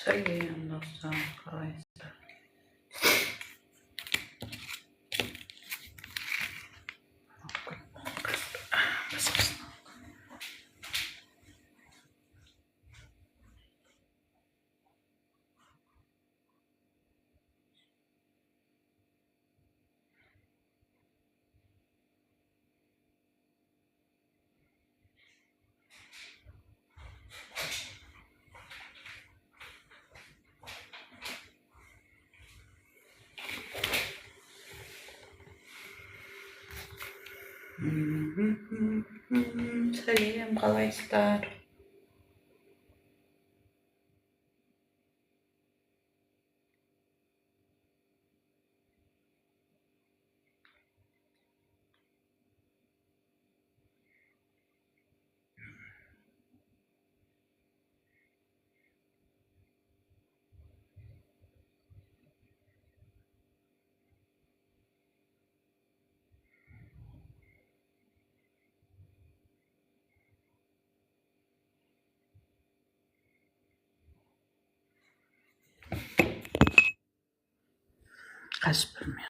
Сәлем достар, қалайсыздар? Сәлем, қалайсыздар? Қашпыр мен.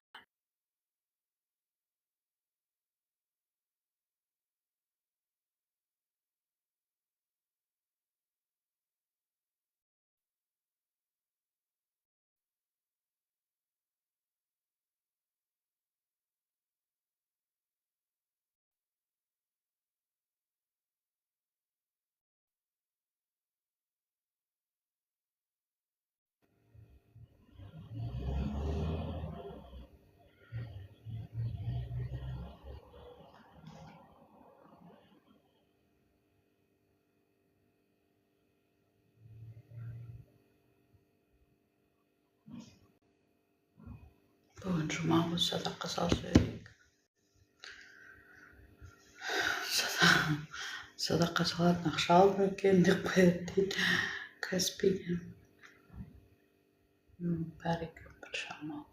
Бүгін жұма ғой, садақа салып жіберейік. Садақа салатын ақша алып екен деп қояды дейді Каспийден. Бәрі көп бір шамалы.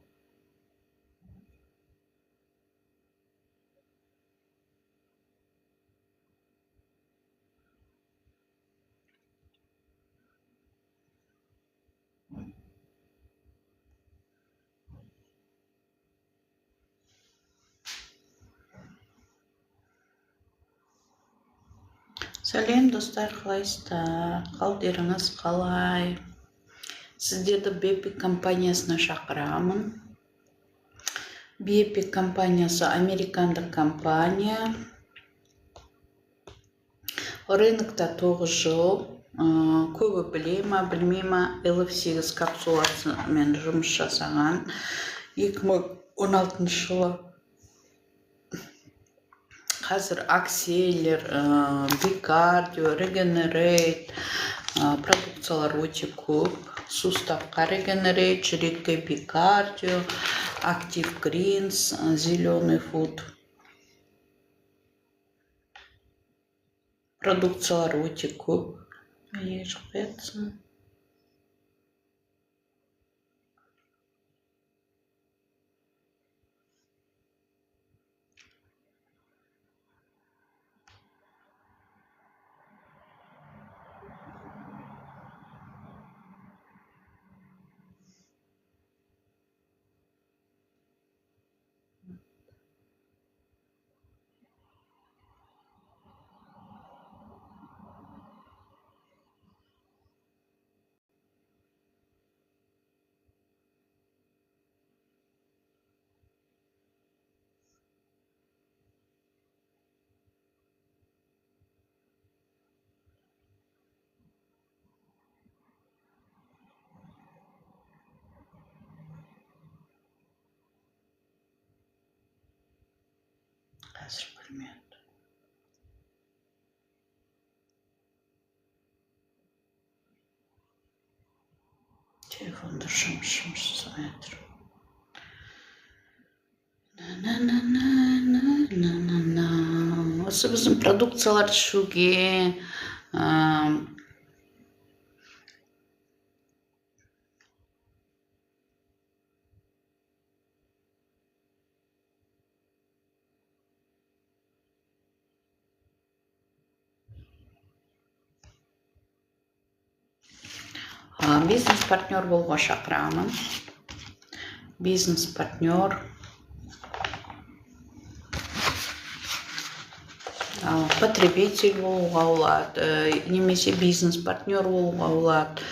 Сәлем достар, қалайсыздар? Қалдеріңіз қалай? Сіздерді Бепик компаниясына шақырамын. Бепик компаниясы американдық компания. Рынокта 9 жыл. Көбі біле ма, білмей ма, LF8 капсуласымен жұмыс жасаған. 2016 жылы. Қазір акселер, бикардио, регенерейт продукциялар өте көп. Суставқа регенерейт, жүрекке бикардио, актив гринс, зеленый фуд. Продукциялар өте көп. Ешқайсы. интернет. Телефонда жұмыс айтыр. Осы біздің продукциялар түшуге, бизнес-партнер болуға шақырамын. Бизнес-партнер. Потребитель болуға болады, немесе бизнес-партнер болуға болады.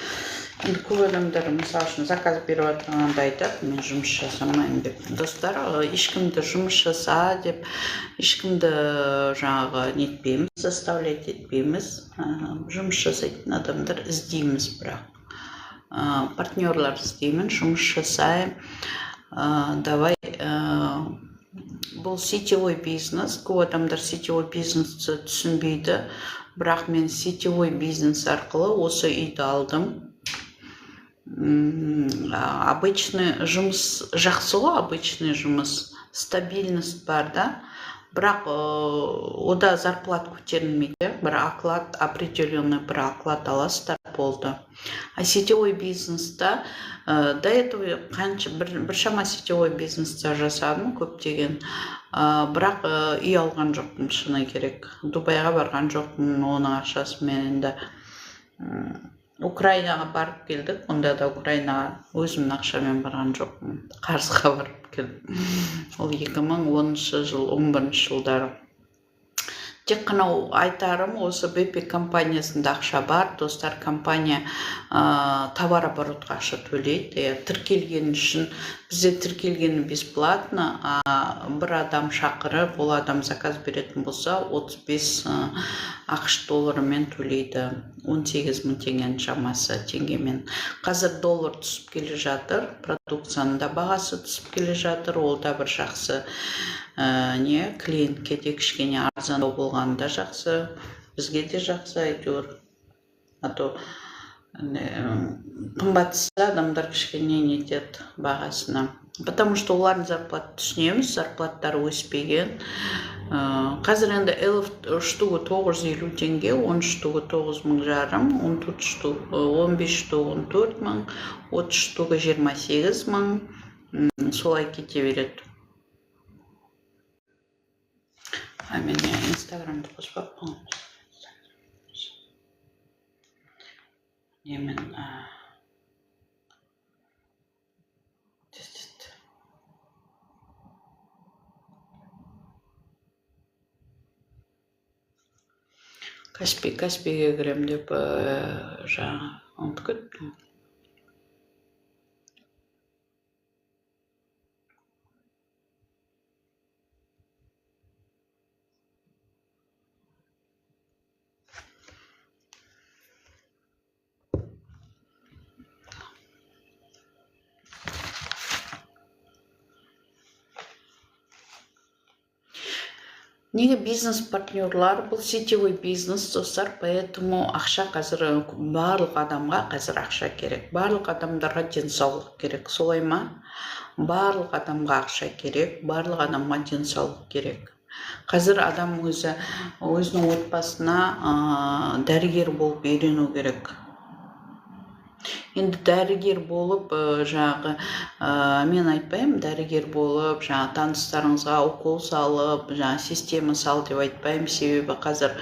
Енді көп адамдар, мысалы үшін, заказ беріп отырғанда айтады, мен жұмыс жасамаймын деп. Достар, ешкімді жұмыс жаса деп, ешкімді жаңағы нетпейміз, заставлять етпейміз. Жұмыс жасайтын адамдар іздейміз, бірақ партнерлар іздеймін, жұмыс жасайым. Давай, бұл сетевой бизнес. Көп адамдар сетевой бизнесті түсінбейді, бірақ мен сетевой бизнес арқылы осы үйді алдым. Обычный жұмыс жақсы ғой, обычный жұмыс, стабильность бар да, бірақ ода зарплат көтерілмейді, бір оклад, определенный бір оклад аласыздар, болды. А сетевой бизнеста до этого біршама сетевой бизнесте жасадым, көптеген, бірақ үй алған жоқпын, шыны керек. Дубайға барған жоқпын, оның ақшасымен енді. Украинаға барып келдік, онда да Украинаға өзімнің ақшамен барған жоқпын, қарызға барып келдім. Ол 2010 жыл, 11 жылдары. Тек қана айтарым, осы BP компаниясында ақша бар, достар, компания товар оборотқа ақша төлейді. Тіркелген үшін, бізде тіркелгені бесплатно, бір адам шақырып, ол адам заказ беретін болса, 35 ақш долларымен төлейді. 18 мың теңгенің шамасы теңгемен. Қазір доллар түсіп келе жатыр, продукцияның да бағасы түсіп келе жатыр, ол да бір жақсы. Клиентке де кішкене арзандау болғанда жақсы, бізге де жақсы әйтеуір. А то қымбатса адамдар кішкене нетеді бағасына. Потому что олардың зарплат түсінеміз, зарплаттары өспеген. Қазір енді штуғы 950 теңге, 10 штуғы 9 мың жарым, 15 штуғы 14 мың, 30 штуғы 28 мың, солай кете береді. Мен инстаграмды қоспап қоңыз. Немен Каспиге кірем деп жаңа ұмытып кеттім. Неге бизнес-партнерлар, бұл сетевой бизнес, достар, поэтому ақша қазір барлық адамға қазір ақша керек. Барлық адамдарға денсаулық керек, солай ма? Барлық адамға ақша керек, барлық адамға денсаулық керек. Қазір адам өзінің отбасына дәрігер болып үйрену керек. Енді дәрігер болып, мен айтпаймын, дәрігер болып, таныстарыңызға укол салып, система сал деп айтпаймын, себебі қазір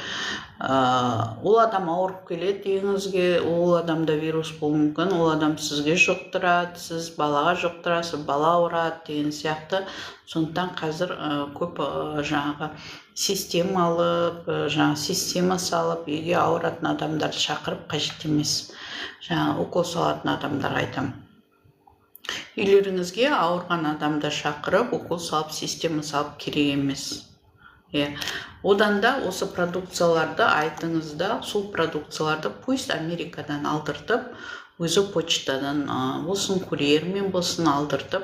ол адам ауырып келеді, үйіңізге, ол адамда вирус болуы мүмкін, ол адам сізге жұқтырады, сіз балаға жұқтырасыз, бала ауырады деген сияқты. Сондықтан қазір көп система салып, үйге ауыратын адамдарды шақырып қажет емес. Укол салатын адамдарға айтам. Үйлеріңізге ауырған адамды шақырып, укол салып, система салып керек емес. Одан да осы продукцияларды айтыңызда, сол продукцияларды пусть Америкадан алдыртып, өзі почтадан болсын, курьермен болсын алдыртып,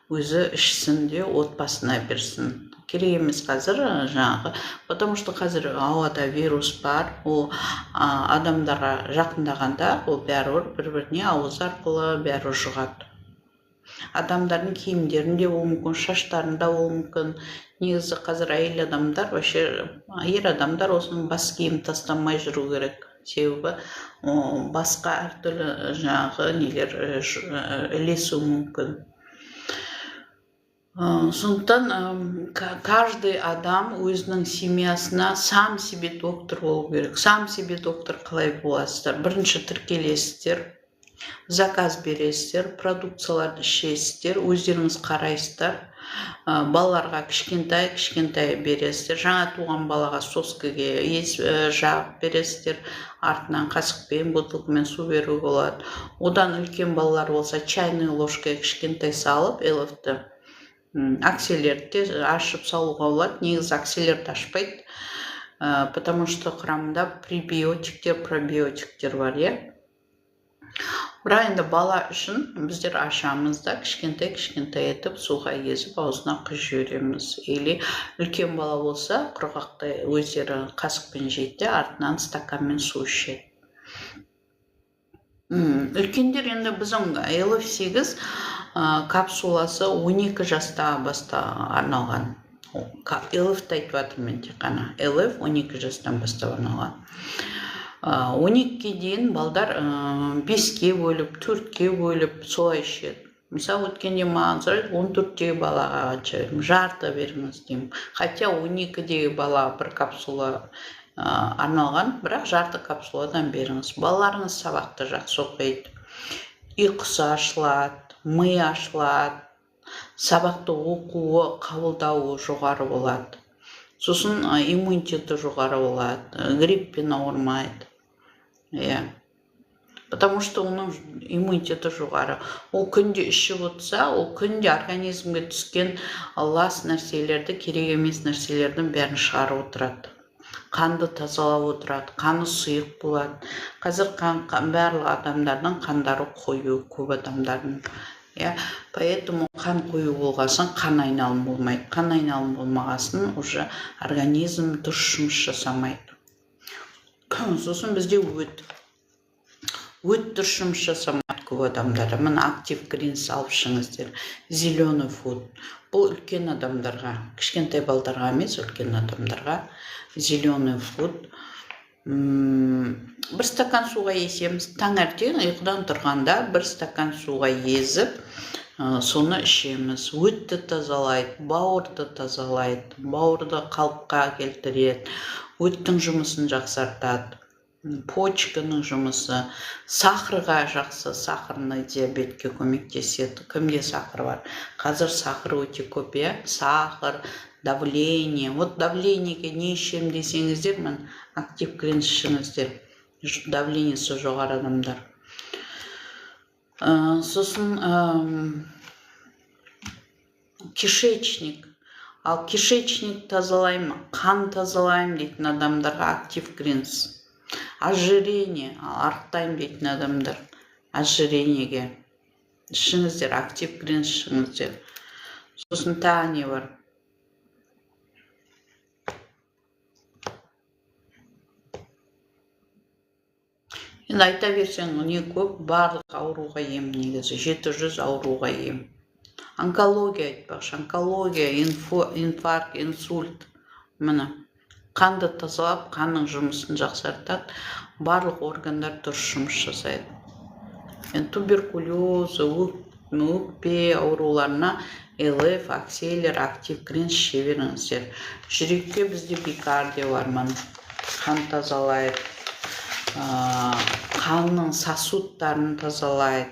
өзі ішсін де отбасына берсін. керек емес қазір жаңағы, потому что қазір ауада вирус бар, ол адамдарға жақындағанда ол бәрібір бір-біріне ауыз арқылы бәрі жұғады. Адамдардың киімдерінде болуы мүмкін, шаштарында болуы мүмкін. Негізі қазір әйел адамдар, вообще ер адамдар осының бас киім тастамай жүру керек. Себебі басқа әртүрлі жаңағы нелер ілесуі мүмкін. Сондықтан каждый адам өзінің семьясына сам себе доктор болу керек. Сам себе доктор қалай боласыздар? Бірінші тіркелесіздер, заказ бересіздер, продукцияларды ішесіздер, өздеріңіз қарайсыздар, балаларға кішкентай бересіздер, жаңа туған балаға соскіге жағып бересіздер, артынан қасықпен, бутылкамен су беруге болады. Одан үлкен балалар болса, чайный ложкаға кішкентай салып, элефті акселерді ашып салуға болады. Негізі акселерді ашпайды, потому что құрамында пребиотиктер, пробиотиктер бар, иә. Бірақ енді бала үшін біздер ашамыз да кішкентай етіп суға езіп аузына құйып жібереміз. Или үлкен бала болса, құрғақтай өздері қасықпен жейді, артынан стаканмен су ішеді. Үлкендер енді біздің LF8 капсуласы 12 жастағы баста арналған. LF-ті айтып жатырмын тек қана. LF 12 жастан бастап арналған. 12-ке дейін балдар 5-ке бөліп, 4-ке бөліп солай ішеді. Мысалы, өткенде маған сұрайды, 14-тегі балаға жарты беріңіз деймін. Хотя 12-дегі бала бір капсула арналған, бірақ жарты капсуладан беріңіз. Балаларыңыз сабақты жақсы оқиды. Ұйқысы ашылады, ми ашылады, сабақты оқуы, қабылдауы жоғары болады. Сосын иммунитеті жоғары болады, гриппен ауырмайды. Потому что оның иммунитеті жоғары. Ол күнде ішіп отырса, ол күнде организмге түскен лас нәрселерді, керек емес нәрселердің бәрін шығарып отырады. Қанды тазалап отырады, қаны сұйық болады. Қазір барлық адамдардың қандары қою, көп адамдардың. Поэтому қан қою болғасын қан айналым болмайды. Қан айналым болмағасын уже организм дұрыс жұмыс жасамайды. Сосын бізде өт дұрыс жұмыс жасамайды көп адамдар. Мына актив гринс алып шығыңыздар. Зеленый фуд. Бұл үлкен адамдарға, кішкентай балдарға емес, үлкен адамдарға зеленый фуд. Бір стакан суға есеміз. Таңертең ұйқыдан тұрғанда бір стакан суға езіп, соны ішеміз. Өтті тазалайды, бауырды тазалайды, бауырды қалыпқа келтіреді, өттің жұмысын жақсартады, почканың жұмысы, сахарға жақсы, сахарный диабетке көмектеседі. Кімде сахар бар? Қазір сахар өте көп, сахар, давление. Вот давлениеге не ішем десеңіздер, мен актив гринс ішіңіздер. Давлениесі жоғары адамдар. Сосын кишечник. Ал кишечник тазалаймын, қан тазалаймын дейтін адамдарға актив гринс. Ожирение, арықтаймын дейтін адамдар ожирениеге ішіңіздер, актив гринс ішіңіздер. Сосын тағы не бар? Енді айта берсең, не көп, барлық ауруға ем негізі, 700 ауруға ем. Онкология айтпақшы, онкология, инфаркт, инсульт. Міне, қанды тазалап, қанның жұмысын жақсартады, барлық органдар дұрыс жұмыс жасайды. Туберкулез, өкпе ауруларына LF, акселер, актив гринс іше беріңіздер. Жүрекке бізде бикардия бар, қан тазалайды, қанның сосудтарын тазалайды,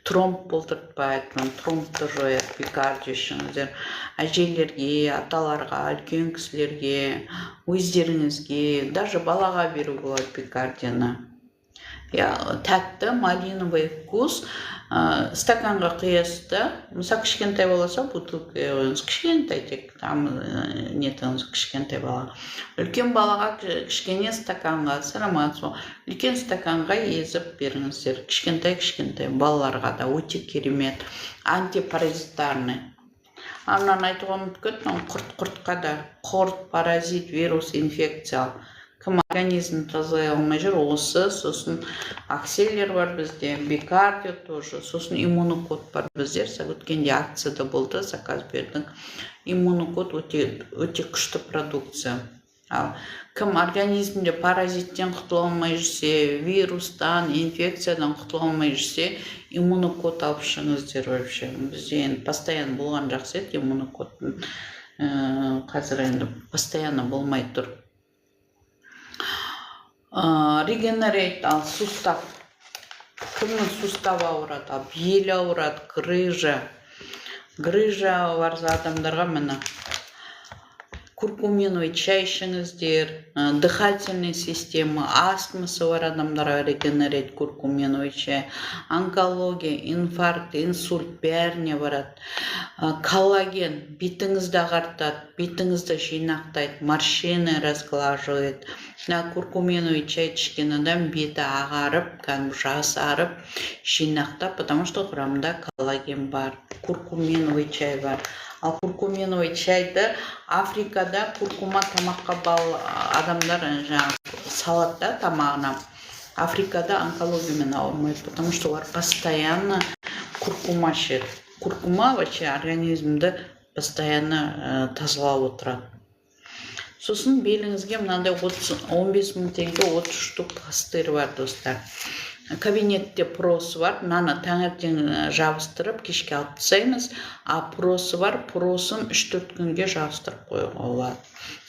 тромб болдыртпайды, тромбты жояды, бикардия ішіңіздер. Әжелерге, аталарға, үлкен кісілерге, өздеріңізге, даже балаға беру болады бикардияны. Тәтті, малиновый вкус, стаканға құясыз, мысалы кішкентай боласа, бутылка қойыңыз, кішкентай тек, нетіңіз кішкентай бала. Үлкен балаға кішкене стаканға, үлкен стаканға езіп беріңіздер, кішкентай балаларға да өте керемет, антипаразитарный. Анан айтуға мүмкін, құрт-құртқа да, құрт, паразит, вирус, инфекция. Кім организм тазалай алмай жүр, осы, сосын акселер бар бізде, бикардио тоже, сосын иммунокод бар біздер. Өткенде акцияда болды, заказ бердік. Иммунокод өте күшті продукция. Ал кім организмде паразиттен құтыла алмай жүрсе, вирустан, инфекциядан құтыла алмай жүрсе, иммунокод алып шығыңыздар вообще. Бізде енді постоянно болған жақсы еді, иммунокодтың қазір енді постоянно болмай тұр. Регенерейт, ал сустав. Кімнің сустав ауырады, ал бел ауырады, грыжа. Грыжа бар адамдарға міне куркуминовый чай ішіңіздер, дыхательная система, астмасы бар адамдарға регенерейт куркуминовый чай, онкология, инфаркт, инсульт бәріне барады. Коллаген бетіңізді ағартады, бетіңізді жинақтайды, морщины разглаживает. Куркуминовый чай ішкен адам беті ағарып, жасарып, жинақтап, потому что құрамында коллаген бар. Куркуминовый чай бар. Ал куркуминовый чайды Африкада куркума тамаққа бал адамдар салатта тамағына. Африкада онкологиямен ауырмайды, потому что олар постоянно куркума ішеді. Куркума вообще организмді постоянно тазалап отырады. Сосын беліңізге мынандай 15 мың теңге 30 штук пластырь бар, достар. Кабинетте просы бар, мынаны таңертең жабыстырып, кешке алып тастаймыз, а просы бар, просын 3-4 күнге жабыстырып қоюға болады.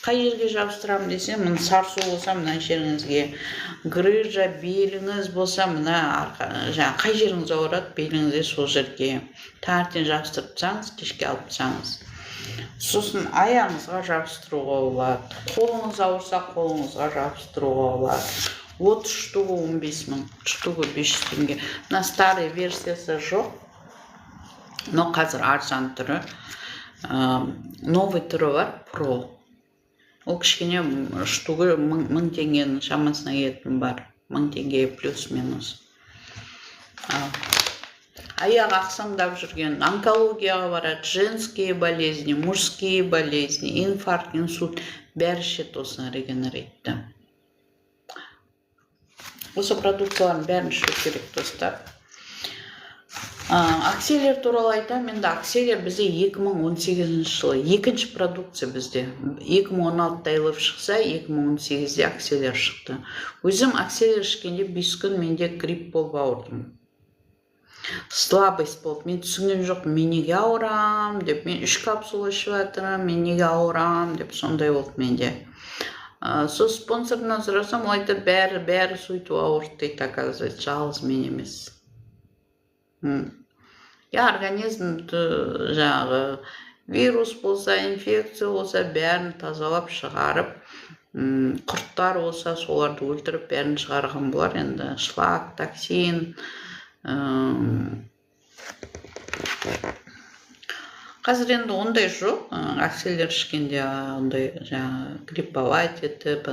Қай жерге жабыстырамын десем, мына сарсу болса, мына жеріңізге, грыжа, беліңіз болса, мына қай жеріңіз ауырады, беліңізде сол жерге. Таңертең жабыстырып тастаңыз, кешке алып тастаңыз. Сосын аяғыңызға жабыстыруға болады. Қолыңыз ауырса, қолыңызға жабыстыруға болады. 30 штугы 15 мың, штугы 500 теңге. Мына старый версиясы жоқ, но қазір арзан түрі. Новый түрі бар, про. Ол кішкене штугы 1000 теңгенің шамасына келетін бар. 1000 теңге плюс-минус. Аяқ ақсаңдап жүрген онкологияға барады, женские болезни, мужские болезни, инфаркт, инсульт, бәрі ішеді осыны регенерейтті. Осы продуктылардың бәрін ішу керек, достар. Акселер туралы айтам, енді акселер бізде 2018 жылы, екінші продукция бізде. 2016 айлап шықса, 2018-де акселер шықты. Өзім акселер ішкенде 5 күн менде грипп болып ауырдым. Слабость болды, мен түсінген жоқ, мен неге ауырам деп, мен 3 капсула ішіп жатырмын, мен неге ауырам деп, сондай болды менде. Сол спонсорынан сұрасам, ол айтады, бәрі сөйтіп ауырды дейді, оказывается, жалғыз мен емес. Организмді жаңағы вирус болса, инфекция болса, бәрін тазалап шығарып, құрттар болса, соларды өлтіріп, бәрін шығарған болар. Енді шлак, токсин. Қазір енді ондай жоқ, акселер ішкенде ондай грипповать етіп,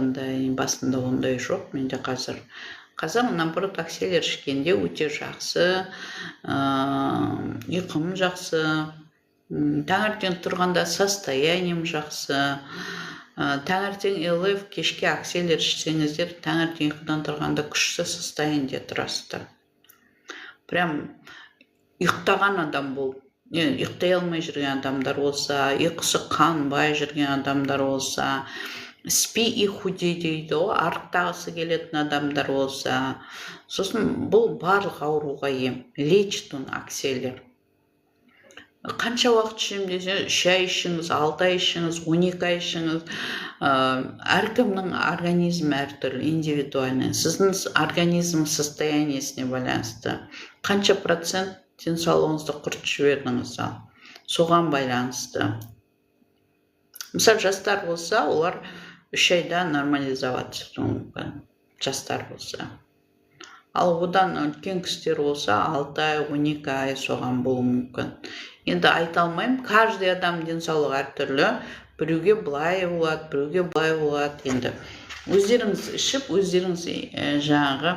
басында ондай жоқ, менде қазір. Қазір наоборот акселер ішкенде өте жақсы, ұйқым жақсы, таңертең тұрғанда состоянием жақсы, таңертең ЛФ, кешке акселер ішсеңіздер, таңертең ұйқыдан тұрғанда күшті состояние тұрасыздар. Прям ұйықтаған адам болып. Ұйықтай алмай жүрген адамдар болса, ұйқысы қанбай жүрген адамдар болса, спи и худей дейді, арықтағысы келетін адамдар болса, сосын бұл барлық ауруға ем. Лечит он акселер. Қанша уақыт ішем десе, 3 ай ішіңіз, 6 ай ішіңіз, 12 ай ішіңіз. Әркімнің организмі әртүрлі, индивидуальный. Сіздің организм состояниесіне байланысты. Қанша процент денсаулығыңызды құртып жібердіңіз, соған байланысты. Мысалы, жастар болса, олар 3 айда нормализоваться мүмкін, жастар болса. Ал одан үлкен кісілер болса, 6 ай, 12 ай соған болуы мүмкін. Енді айта алмаймын, каждый адам денсаулығы әртүрлі, біреуге былай болады, біреуге былай болады. Енді өздеріңіз ішіп, өздеріңіз жаңағы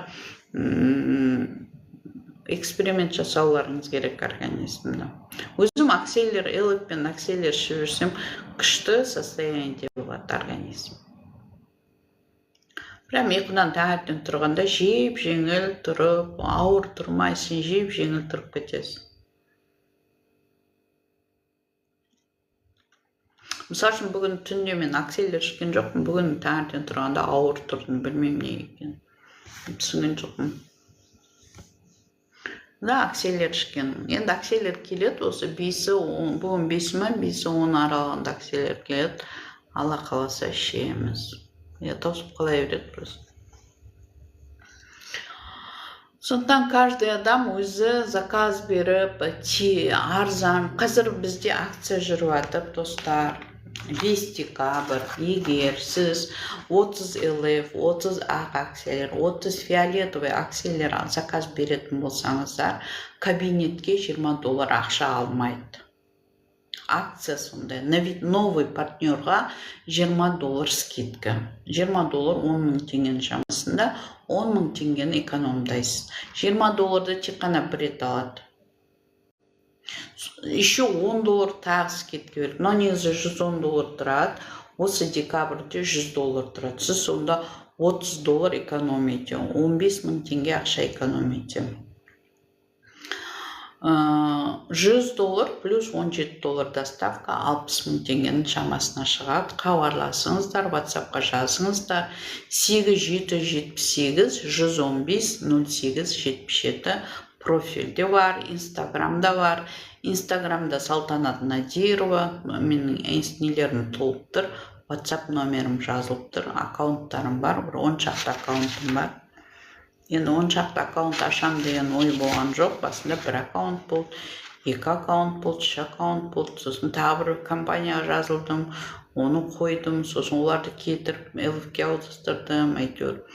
эксперимент жасауларыңыз керек организмді. Өзім акселер, элф пен акселер ішіп жүрсем, күшті состояниеде болады организм. Прям ұйқыдан таңертең тұрғанда жеп-жеңіл тұрып, ауыр тұрмайсың, жеп-жеңіл тұрып кетесің. Мысалы үшін бүгін түнде мен акселер ішкен жоқпын, бүгін таңертең тұрғанда ауыр тұрдым, білмеймін не екен. Түсінген жоқпын. Да, акселер ішкен. Енді акселер келеді, осы бүгін 5 ма, 5-10 аралығында акселер келеді. Алла қаласа ішеміз. Таусып қалай береді просто. Сондықтан каждый адам өзі заказ беріп, арзан. Қазір бізде акция жүріп жатыр, достар. 5 декабрь, егер сіз 30 LF, 30 ақ акселер, 30 фиолетовый акселер заказ беретін болсаңыздар, кабинетке $20 ақша алмайды. Акция сондай. Новый партнерға $20 скидка. $20 10 мың теңгенің шамасында 10 мың теңгені экономдайсыз. $20 тек қана бір рет алады. Еще $10 тағы скидка беріп, но негізі $110 тұрады. Осы декабрьде $100 тұрады. Сіз сонда $30 экономите. 15 мың теңге ақша экономите. $100 плюс $17 доставка 60 мың теңгенің шамасына шығады. Хабарласыңыздар, WhatsApp-қа жазыңыздар. 8778 115 08 77 профильде бар, Инстаграмда бар. Инстаграмда Салтанат Надирова, менің нелерім толып тұр, WhatsApp номерім жазылып тұр, аккаунттарым бар, бір 10 шақты аккаунтым бар. Енді 10 шақты аккаунт ашам деген ой болған жоқ, басында бір аккаунт болды, 2 аккаунт болды, 3 аккаунт болды, сосын тағы бір компанияға жазылдым, оны қойдым, сосын оларды кетіріп, элфке ауыстырдым, әйтеуір.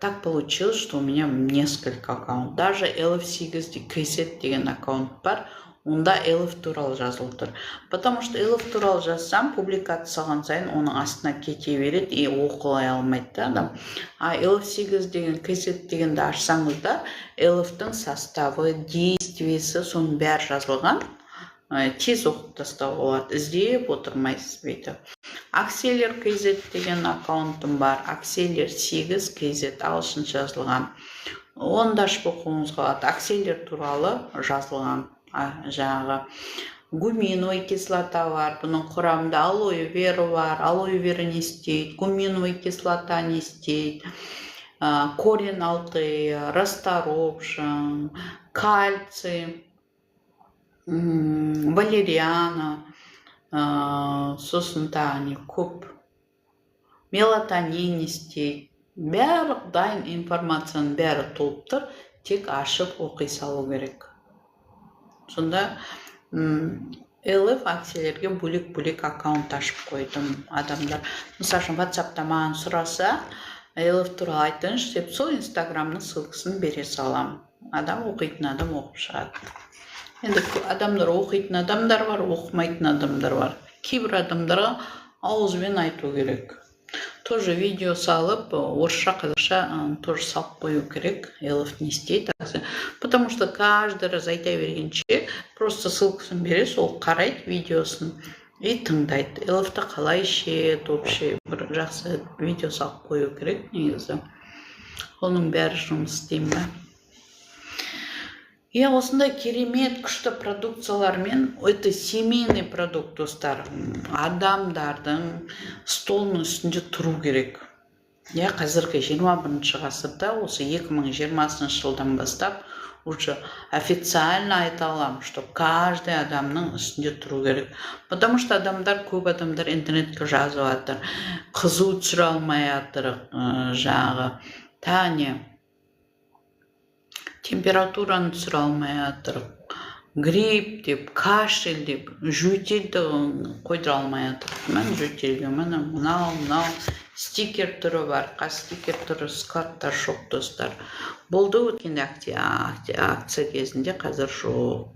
Так получилось, что у меня несколько аккаунтов. Даже LF8 Кейсет деген аккаунт бар, онда LF туралы жазылып тұр. Потому что LF туралы жазсам, публикация салған сайын оның астына кете береді и оқылай алмайды адам. А LF8 деген Кейсет дегенді ашсаңыздар, LF-тің составы, действиесі, соның бәрі жазылған. Тез оқып тастауға болады, іздеп отырмайсыз бейті. Акселер KZ деген аккаунтым бар, Акселер 8 KZ ағылшынша жазылған. Оны да ашып оқуыңызға болады. Акселер туралы жазылған жаңағы гуминовый кислота бар, бұның құрамында алоэ вера бар, алоэ вера не істейді, гуминовый кислота не істейді, корень алтый, расторопшин, кальций, валериана, сосын тағы көп, мелатонин істейді. Бәрі дайын информацияның бәрі толып тұр, тек ашып оқи салу керек. Сонда LF акциялерге бөлек-бөлек аккаунт ашып қойдым адамдар. Мысалы үшін WhatsApp-та маған сұраса, LF туралы айтыңызшы деп, сол Инстаграмның ссылкасын бере салам. Адам оқитын адам оқып шығады. Енді адамдар оқитын адамдар бар, оқымайтын адамдар бар. Кейбір адамдарға ауызбен айту керек. Тоже видео салып, орысша, қазақша тоже салып қою керек. LF не істейді. Потому что каждый раз айта бергенше просто ссылкасын бересіз, ол қарайды видеосын и тыңдайды. LF-та қалай ішеді, вообще бір жақсы видео салып қою керек негізі. Оның бәрі жұмыс істеймін ба. Осындай керемет күшті продукциялармен, это семейный продукт, достар. Адамдардың столының үстінде тұру керек. Қазіргі 21 ғасырда, осы 2020 жылдан бастап, уже официально айта аламын, что каждый адамның үстінде тұру керек. Потому что көп адамдар интернетке жазып жатыр, қызу түсіре алмай жатыр, жаңағы таңе. Температураны түсіре алмай жатыр, грипп деп, кашель деп, жөтелді қойдыра алмай жатыр. Мен жөтелге, мынау стикер түрі бар, стикер түрі карттар жоқ, достар. Болды өткенде акция кезінде, қазір жоқ.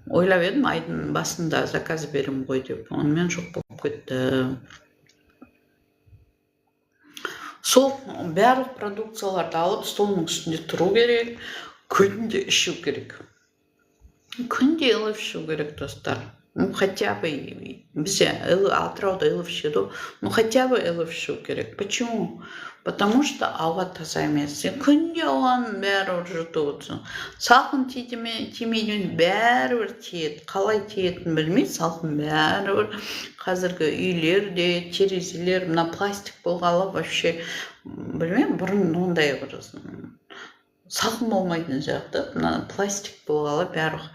Ойлап едім, айдың басында заказ берем ғой деп, онымен жоқ болып кетті. сол барлық продукцияларды алып столдың үстінде тұру керек, күнде ішу керек. Күнде ылып ішу керек, достар. Ну, хотя бы, бізде Атырауда ылып ішеді, ну, хотя бы ылып ішу керек. Почему? Потому что ауа таза емес. Сен күнде ауаның бәрібір жұтып отырсың. Салқын тимейді, бәрібір тиеді. Қалай тиетінін білмей, салқын бәрібір. Қазіргі үйлерде, терезелер, мына пластик болғалы вообще, білмеймін, бұрын ондай бір салқын болмайтын сияқты, мына пластик болғалы бәрібір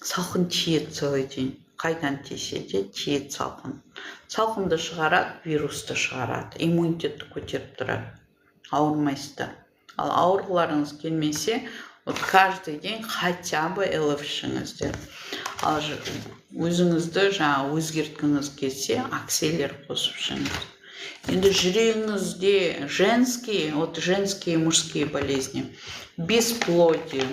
салқын тиеді целый день. Қайдан тисе де тиеді салқын. Салқынды шығарады, вирусты шығарады, иммунитетті көтеріп тұрады. Ауырмайсыздар. Ал ауырғыларыңыз келмесе, вот каждый день хотя бы ылып ішіңіздер. Ал өзіңізді өзгерткіңіз келсе, акселер қосып ішіңіз. Енді жүрегіңізде женские, вот женские и мужские болезни, бесплодие,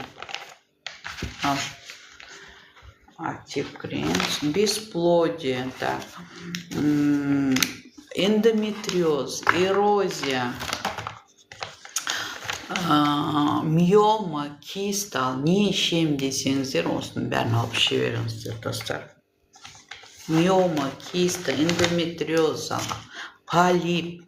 актив кренс, бесплодие, так, эндометриоз, эрозия, миома, киста, не ішем десеңіздер, осының бәрін алып іше беріңіздер, достар. Миома, киста, эндометриоз, полип,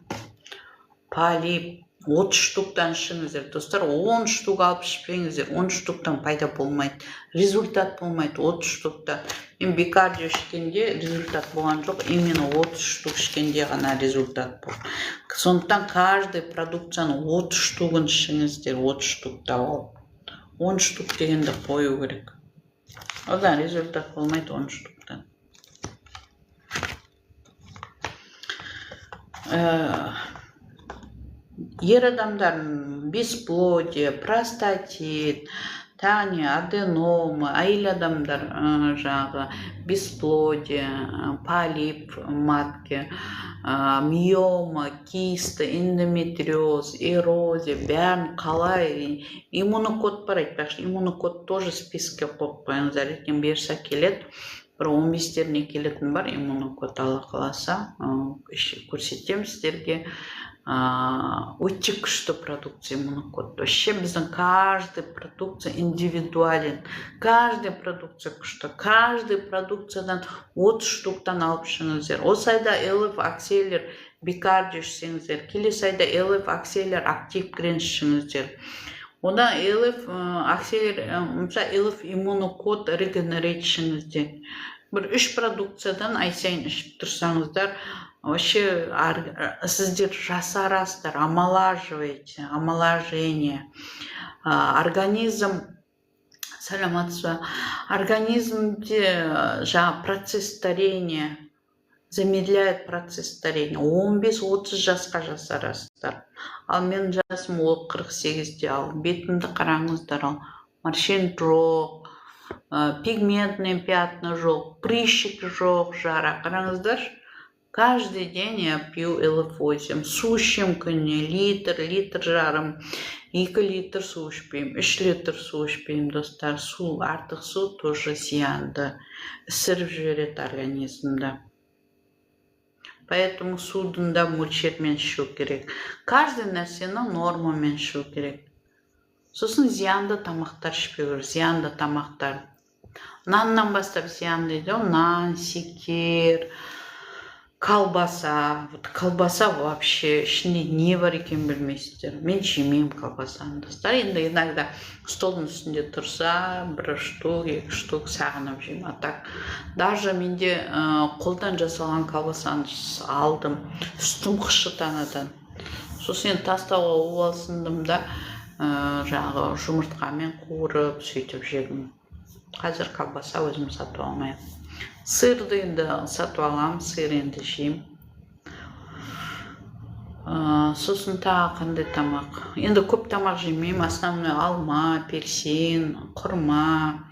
30 штуктан ішіңіздер, достар. 10 штук алып ішпеңіздер, 10 штуктан пайда болмайды, результат болмайды. 30 штуктан. Мен бикардио ішкенде результат болған жоқ, именно 30 штук ішкенде ғана результат болды. Сондықтан каждый продукцияны 30 штугын ішіңіздер, 30 штукта алып. 10 штук дегенді қою керек. Одан результат болмайды 10 штуктан. Ер адамдардың бесплодие, простатит, тағы аденома, әйел адамдар бесплодие, полип матке, миома, киста, эндометриоз, эрозия, бәрін қалай, иммунокод бар айтпақшы, иммунокод тоже списке қойып қойыңыздар, ертең берса келеді. Бір 15-теріне келетін бар, иммунокод ала қаласа, көрсетем сіздерге. Өте күшті продукция иммунокод. Вообще біздің каждый продукция индивидуален. Каждый продукция күшті. Каждый продукциядан 30 штуктан алып ішіңіздер. Осы айда ЛФ акселер бикардио ішсеңіздер. Келесі айда ЛФ акселер актив кренс ішіңіздер. Одан ЛФ акселер, ЛФ иммунокод регенерейт ішіңіздер. Бір 3 продукциядан ай сайын ішіп тұрсаңыздар, вообще сіздер жасарасыздар, омолаживаете, омоложение. Организм, саламатсыз, организмде процесс старения, замедляет процесс старения. 15-30 жасқа жасарасыздар. Ал мен жасым 48-де ал, бетімді қараңыздар, ал морщин жоқ, пигментный пятна жоқ, прыщик жоқ, жара. Қараңыздар. Каждый день я пью ЛФ8. Су ішем күніне литр жарым, 2 литр су ішпеймін, 3 литр су ішпеймін, достар. Су, артық су тоже зиянды. Ісіріп жібереді организмді. Поэтому судың да мөлшермен ішу керек. Каждый нәрсені нормамен ішу керек. Сосын зиянды тамақтар ішпеу керек, зиянды тамақтар. Наннан бастап зиянды дейді, нан, секер, колбаса. Колбаса вообще ішінде не бар екен білмейсіздер. Мен жемеймін колбасаны, достар. Енді иногда столдың үстінде тұрса, 1 штук, 2 штук сағынып жеймін. А так, даже менде қолдан жасалған колбасаны алдым, үстім қышыт анадан. Сосын тастауға уалсындым да, жұмыртқамен қуырып, сөйтіп жедім. Қазір колбаса өзім сатып алмаймын. Сырды енді сатып алам, сыр енді жеймін. Сосын тағы қандай тамақ. Енді көп тамақ жемеймін. Основной алма, апельсин, құрма,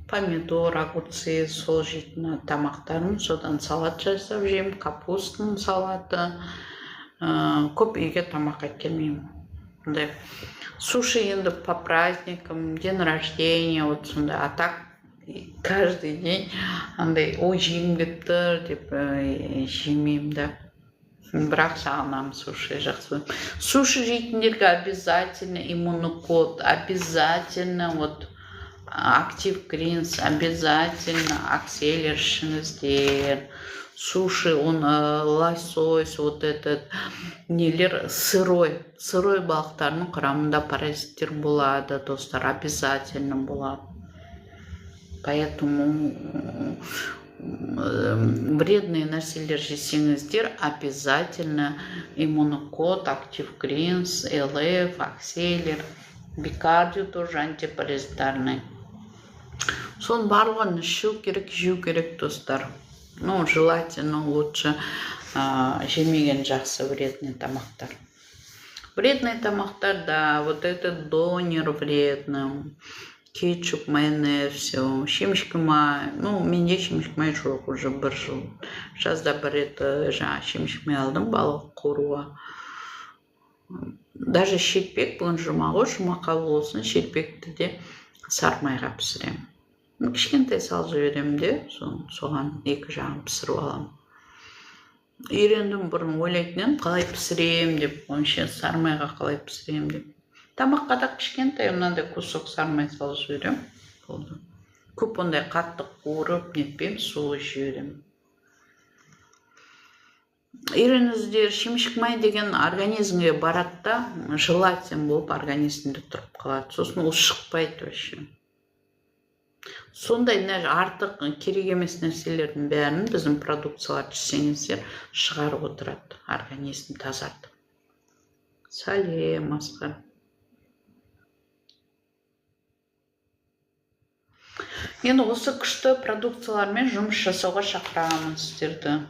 помидор, огурцы, сол жейтін тамақтарым. Содан салат жасап жеймін, капустың салаты. Көп үйге тамаққа келмеймін. Суши енді по праздникам, день рождения, вот сондай. А так каждый день андай ой жегім келіп тұр деп жемеймін да. Бірақ сағынамын суши жақсы. Суши жейтіндерге обязательно иммунокод, обязательно вот актив гринс, обязательно акселер ішіңіздер. Суши, он лосось, вот этот нелер сырой балықтарының құрамында паразиттер болады, достар, обязательно болады. Поэтому вредные нәрселер жесеңіздер, обязательно иммунокод, актив гринс, ЛФ, акселер, бикардио тоже антипаразитарный. Соның барлығын ішу керек, жеу керек, достар. Ну, желательно лучше жемеген жақсы вредный тамақтар. Вредный тамақтар, да, вот этот донер вредный, кетчуп, майонез, все, шемішкі май. Ну, менде шемішкі май жоқ уже бір жыл. Жазда бір рет шемішкі май алдым балық қоруға. Даже шелпек, бүгін жұма ғой, жұмақа болсын, шелпекті де сармайға пісіремін. Кішкентай салып жіберемін де, соған екі жағын пісіріп аламын. Үйрендім, бұрын ойлайтын қалай пісірем деп, онша сармайға қалай пісірем деп. Тамаққа да кішкентай мынандай кусок сармай салып жіберемін. Болды. Көп ондай қатты қуырып, нетпеймін, суы жіберемін. Үйреніңіздер, шемішкі май деген организмге барады да, желатин болып организмде тұрып қалады. Сосын ол шықпайды вообще. Сондай артық керек емес нәрселердің бәрін біздің продукциялар жесеңіздер шығарып отырады, организм тазартып. Сәлем, Асқар. Енді осы күшті продукциялармен жұмыс жасауға шақырамын сіздерді.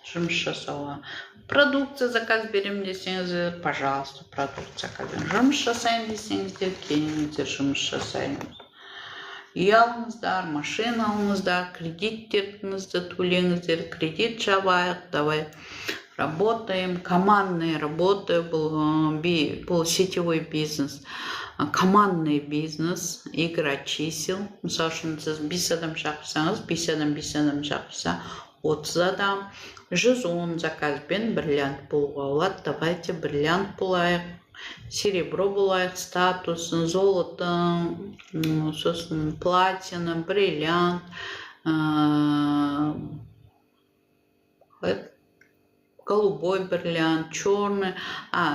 Жұмыс жасауға. Продукция заказ берем десеңіздер, пожалуйста, продукция заказ берем. Жұмыс жасайын десеңіздер, келіңіздер, жұмыс жасаймыз. Үй алыңыздар, машина алыңыздар, кредиттеріңізді төлеңіздер, кредит жабайық, давай работаем, командная работа, был сетевой бизнес, командный бизнес, игра чисел. Мысалы үшін сіз 5 адам шақырсаңыз, 5 адам шақырса, 30 адам, 110 заказбен бриллиант болуға болады. Давайте бриллиант болайық. Серебро болайық, статус, золото, сосын платина, бриллиант, голубой бриллиант, черный,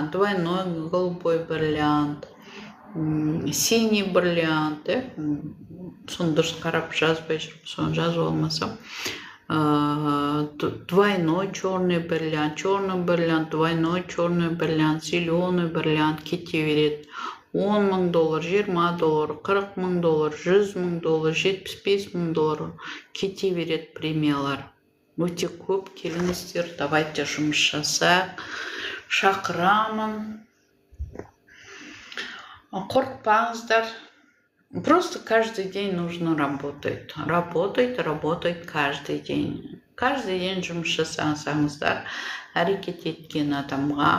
двойной голубой бриллиант, синий бриллиант, соны дұрыс қарап жазбай жүріп, соны жазып алмасам. Двойной черный бриллиант, двойной черный бриллиант, зеленый бриллиант кете береді. $10,000, $20,000, $40,000, $100,000, $75,000 кете береді премиялар. Өте көп, келіңіздер, давайте жұмыс жасайық. Шақырамын. Қорқпаңыздар. Просто каждый день нужно работать. Работать каждый день. Каждый день жұмыс жасаңыздар, әрекет еткен адамға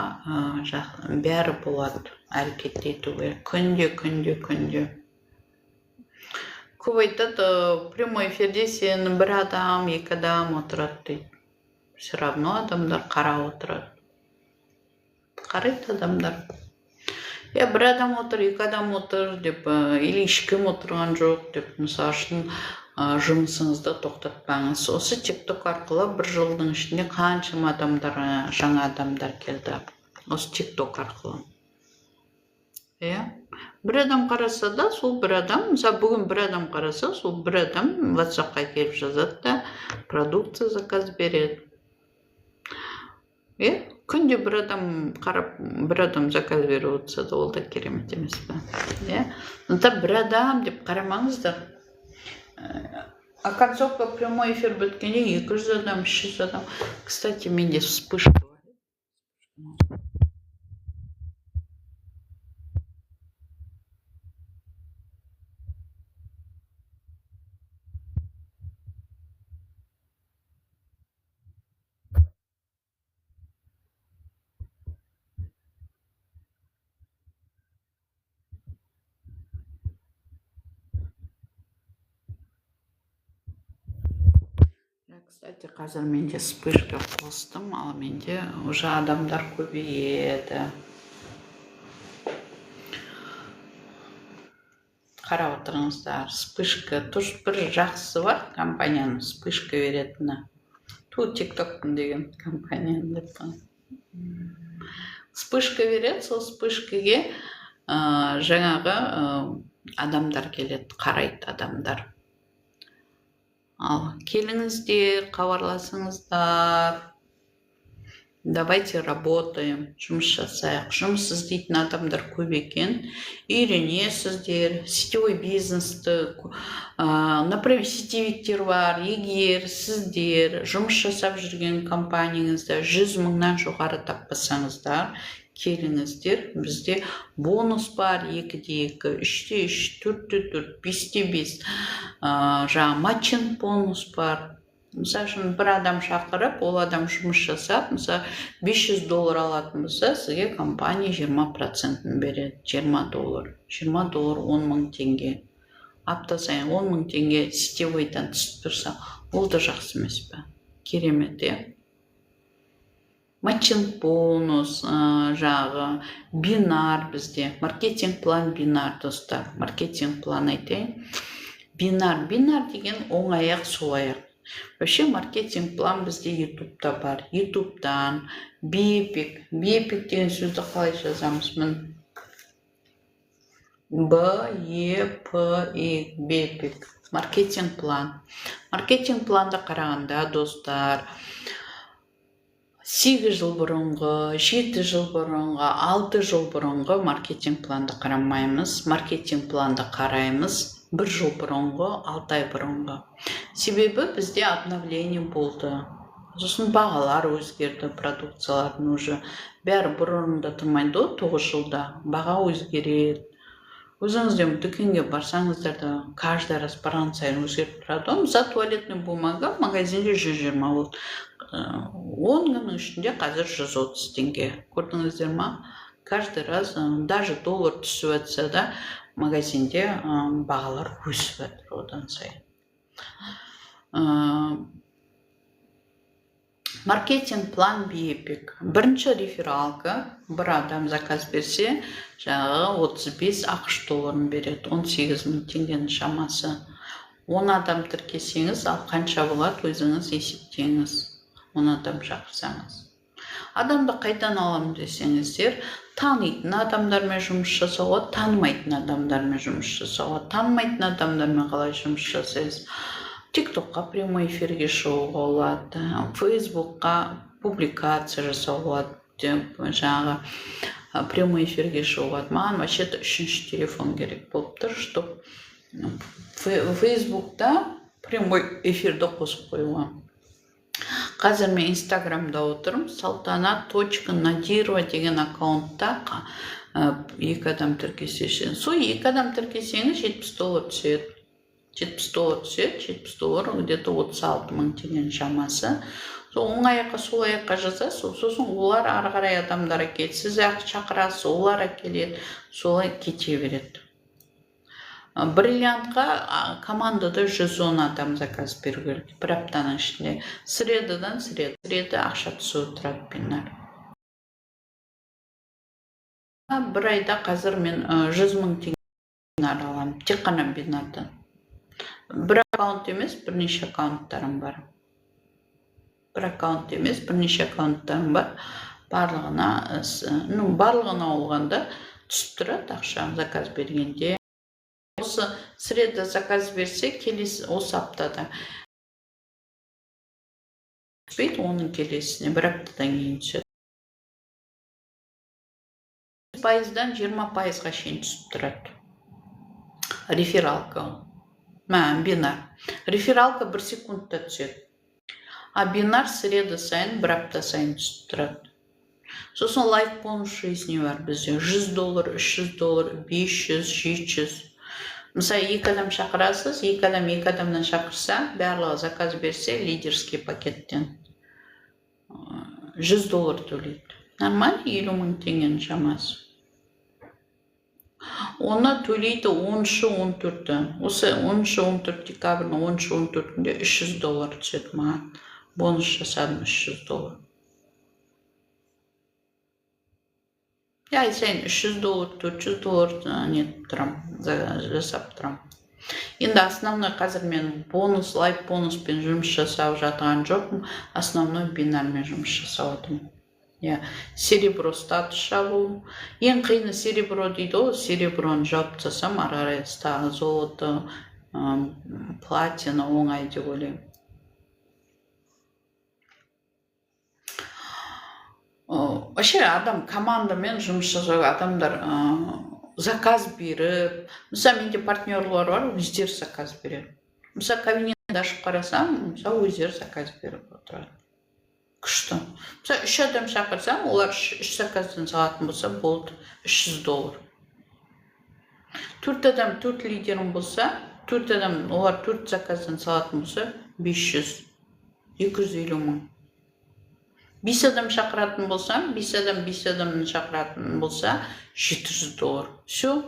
бәрі болады. Әрекет етуге. Күнде. Көп айтады, прямой эфирде сен бір адам, екі адам отырады дейді. Все равно адамдар қарап отырады. Қарайды адамдар. Бір адам отыр, екі адам отыр деп, или ешкім отырған жоқ деп, мысалы үшін жұмысыңызды тоқтатпаңыз. Осы TikTok арқылы бір жылдың ішінде қаншама адамдар, жаңа адамдар келді. Осы TikTok арқылы. Бір адам қараса да, сол бір адам, мысалы бүгін бір адам қараса, сол бір адам WhatsApp-қа келіп жазады да, продукция заказ береді. Күнде бір адам қарап, бір адам заказ беріп отырса да, ол да керемет емес пе? Бір адам деп қарамаңыздар. Концовка прямой эфир біткенде 200 адам, 300 адам. Кстати, менде вспышка. Кстати, қазір менде вспышка қостым, ал менде уже адамдар көбейеді. Қарап отырыңыздар, вспышка. Тоже бір жақсысы бар компанияның вспышка беретіні. TikTok деген компанияның деп қой. Вспышка береді, сол вспышкаге жаңағы адамдар келеді, қарайды адамдар. Ал келіңіздер, хабарласыңыздар. Давайте работаем, жұмыс жасайық. Жұмыс іздейтін адамдар көп екен. Үйренесіздер, сетевой бизнесті, например, сетевиктер бар. Егер сіздер жұмыс жасап жүрген компанияңызда 100 мыңнан жоғары таппасаңыздар, келіңіздер, бізде бонус бар, 2-де 2, 3-те 3, 4-те 4, 5-те 5, жаңа матчинг бонус бар. Мысалы үшін бір адам шақырып, ол адам жұмыс жасап, мысалы $500 алатын болса, сізге компания 20% береді. $20. $20 10 мың теңге. Апта сайын 10 мың теңге сетевойдан түсіп тұрса, ол да жақсы емес пе? Керемет, е? Матчинг бонус, жағы, бинар бізде. Маркетинг план бинар, достар. Маркетинг план айтайын. Бинар деген оңаяқ солаяқ. Вообще маркетинг план бізде ютубта бар. Ютубтан бепик деген сөзді қалай жазамыз? Бепик, бепик. Маркетинг план. Маркетинг планды қарағанда, достар, 8 жыл бұрынғы, 7 жыл бұрынғы, 6 жыл бұрынғы маркетинг планды қарамаймыз. Маркетинг планды қараймыз 1 жыл бұрынғы, 6 ай бұрынғы. Себебі бізде обновление болды. Сосын бағалар өзгерді, продукциялардың уже. Бәрі бұрында тұрмайды, 9 жылда. Баға өзгереді. Өзіңізден дүкенге барсаңыздар да, каждый раз барған сайын өзгеріп тұрады. За туалетный бумага магазинде 120 болды. 10 күннің ішінде қазір 130 теңге. Көрдіңіздер ма? Каждый раз, даже доллар түсіп өтсе да, магазинде бағалар өсіп өтір одан сайын. Маркетинг план бепик. Бірінші рефералка, бір адам заказ берсе, жаңағы 35 ақш долларын береді, 18 мың теңгенің шамасы. 10 адам тіркесеңіз, ал қанша болады, өзіңіз есептеңіз. 10 адам шақырсаңыз. Адамды қайдан аламын десеңіздер, танитын адамдармен жұмыс жасауға, танымайтын адамдармен жұмыс жасауға. Танымайтын адамдармен қалай жұмыс жасайсыз? TikTokқа прямой эфирге шығуға болады, Facebookқа публикация жасауға болады, жаңағы прямой эфирге шығуға. Маған вообще-то 3-ші телефон керек болып тұр, чтобы Facebookта прямой эфирді қосып қоюға. Қазір мен Инстаграмда отырмын, Салтанат.Надирова деген аккаунтта 2 адам тіркесешін. Сол 2 адам тіркесеңіз $70 түседі. $70 түседі, $70 где-то 36 мың теңгенің шамасы. Оң аяққа, сол аяққа жазасыз, сосын олар ары қарай адамдар әкеледі. Сіз шақырасыз, олар әкеледі, солай кете береді. Бриллиантқа командада 110 адам заказ беру керек. Бір аптаның ішінде. Средадан среда ақша түсіп тұрады бинар. Бір айда қазір мен 100 мың теңге бинар аламын. Тек қана бинардан. Бір аккаунт емес, бірнеше аккаунттарым бар. Бір аккаунт емес, бірнеше аккаунттарым бар. Барлығына олғанда түсіп тұрады ақша заказ бергенде. Осы среда заказ берсе, келесі осы аптада. Түспейді оның келесіне, бір аптадан кейін түседі. 5%-дан 20%-ға шейін түсіп тұрады. Рефералка. Бинар. Рефералка 1 секундта түседі. А бинар среда сайын, бір апта сайын түсіп тұрады. Сосын лайф бонус жизни бар бізде. $100, $300, 500, 700. Мысалы, 2 адам шақырасыз, 2 адамнан шақырса, барлығы заказ берсе, лидерский пакеттен $100 төлейді. Нормально, 50 мың теңгенің шамасы. Оны төлейді 10-14-ті. Осы 10-14 декабрьдің 10-14-інде $300 түседі маған. Бонус жасадым $300. Ай сайын $300, $400 нетіп тұрам, жасап тұрам. Енді основной қазір мен бонус, лайф бонуспен жұмыс жасап жатқан жоқпын. Основной бинармен жұмыс жасап отырмын. Серебро статус шабу. Ең қиыны серебро дейді ғой. Сереброны жауып тастасам, ары қарай золото, платина оңай деп ойлаймын. Вообще адам командамен жұмыс жасауға адамдар заказ беріп, мысалы менде партнерлар бар, өздері заказ береді. Мысалы кабинетті ашып қарасам, мысалы өздері заказ беріп отырады. Күшті. Мысалы 3 адам шақырсам, олар 3 заказдан салатын болса, болды $300. 4 адам 4 лидерім болса, 4 адам олар 4 заказдан салатын болса, 500, 250 мың. 5 адам шақыратын болсам, 5 адамын шақыратын болса, $700. Все.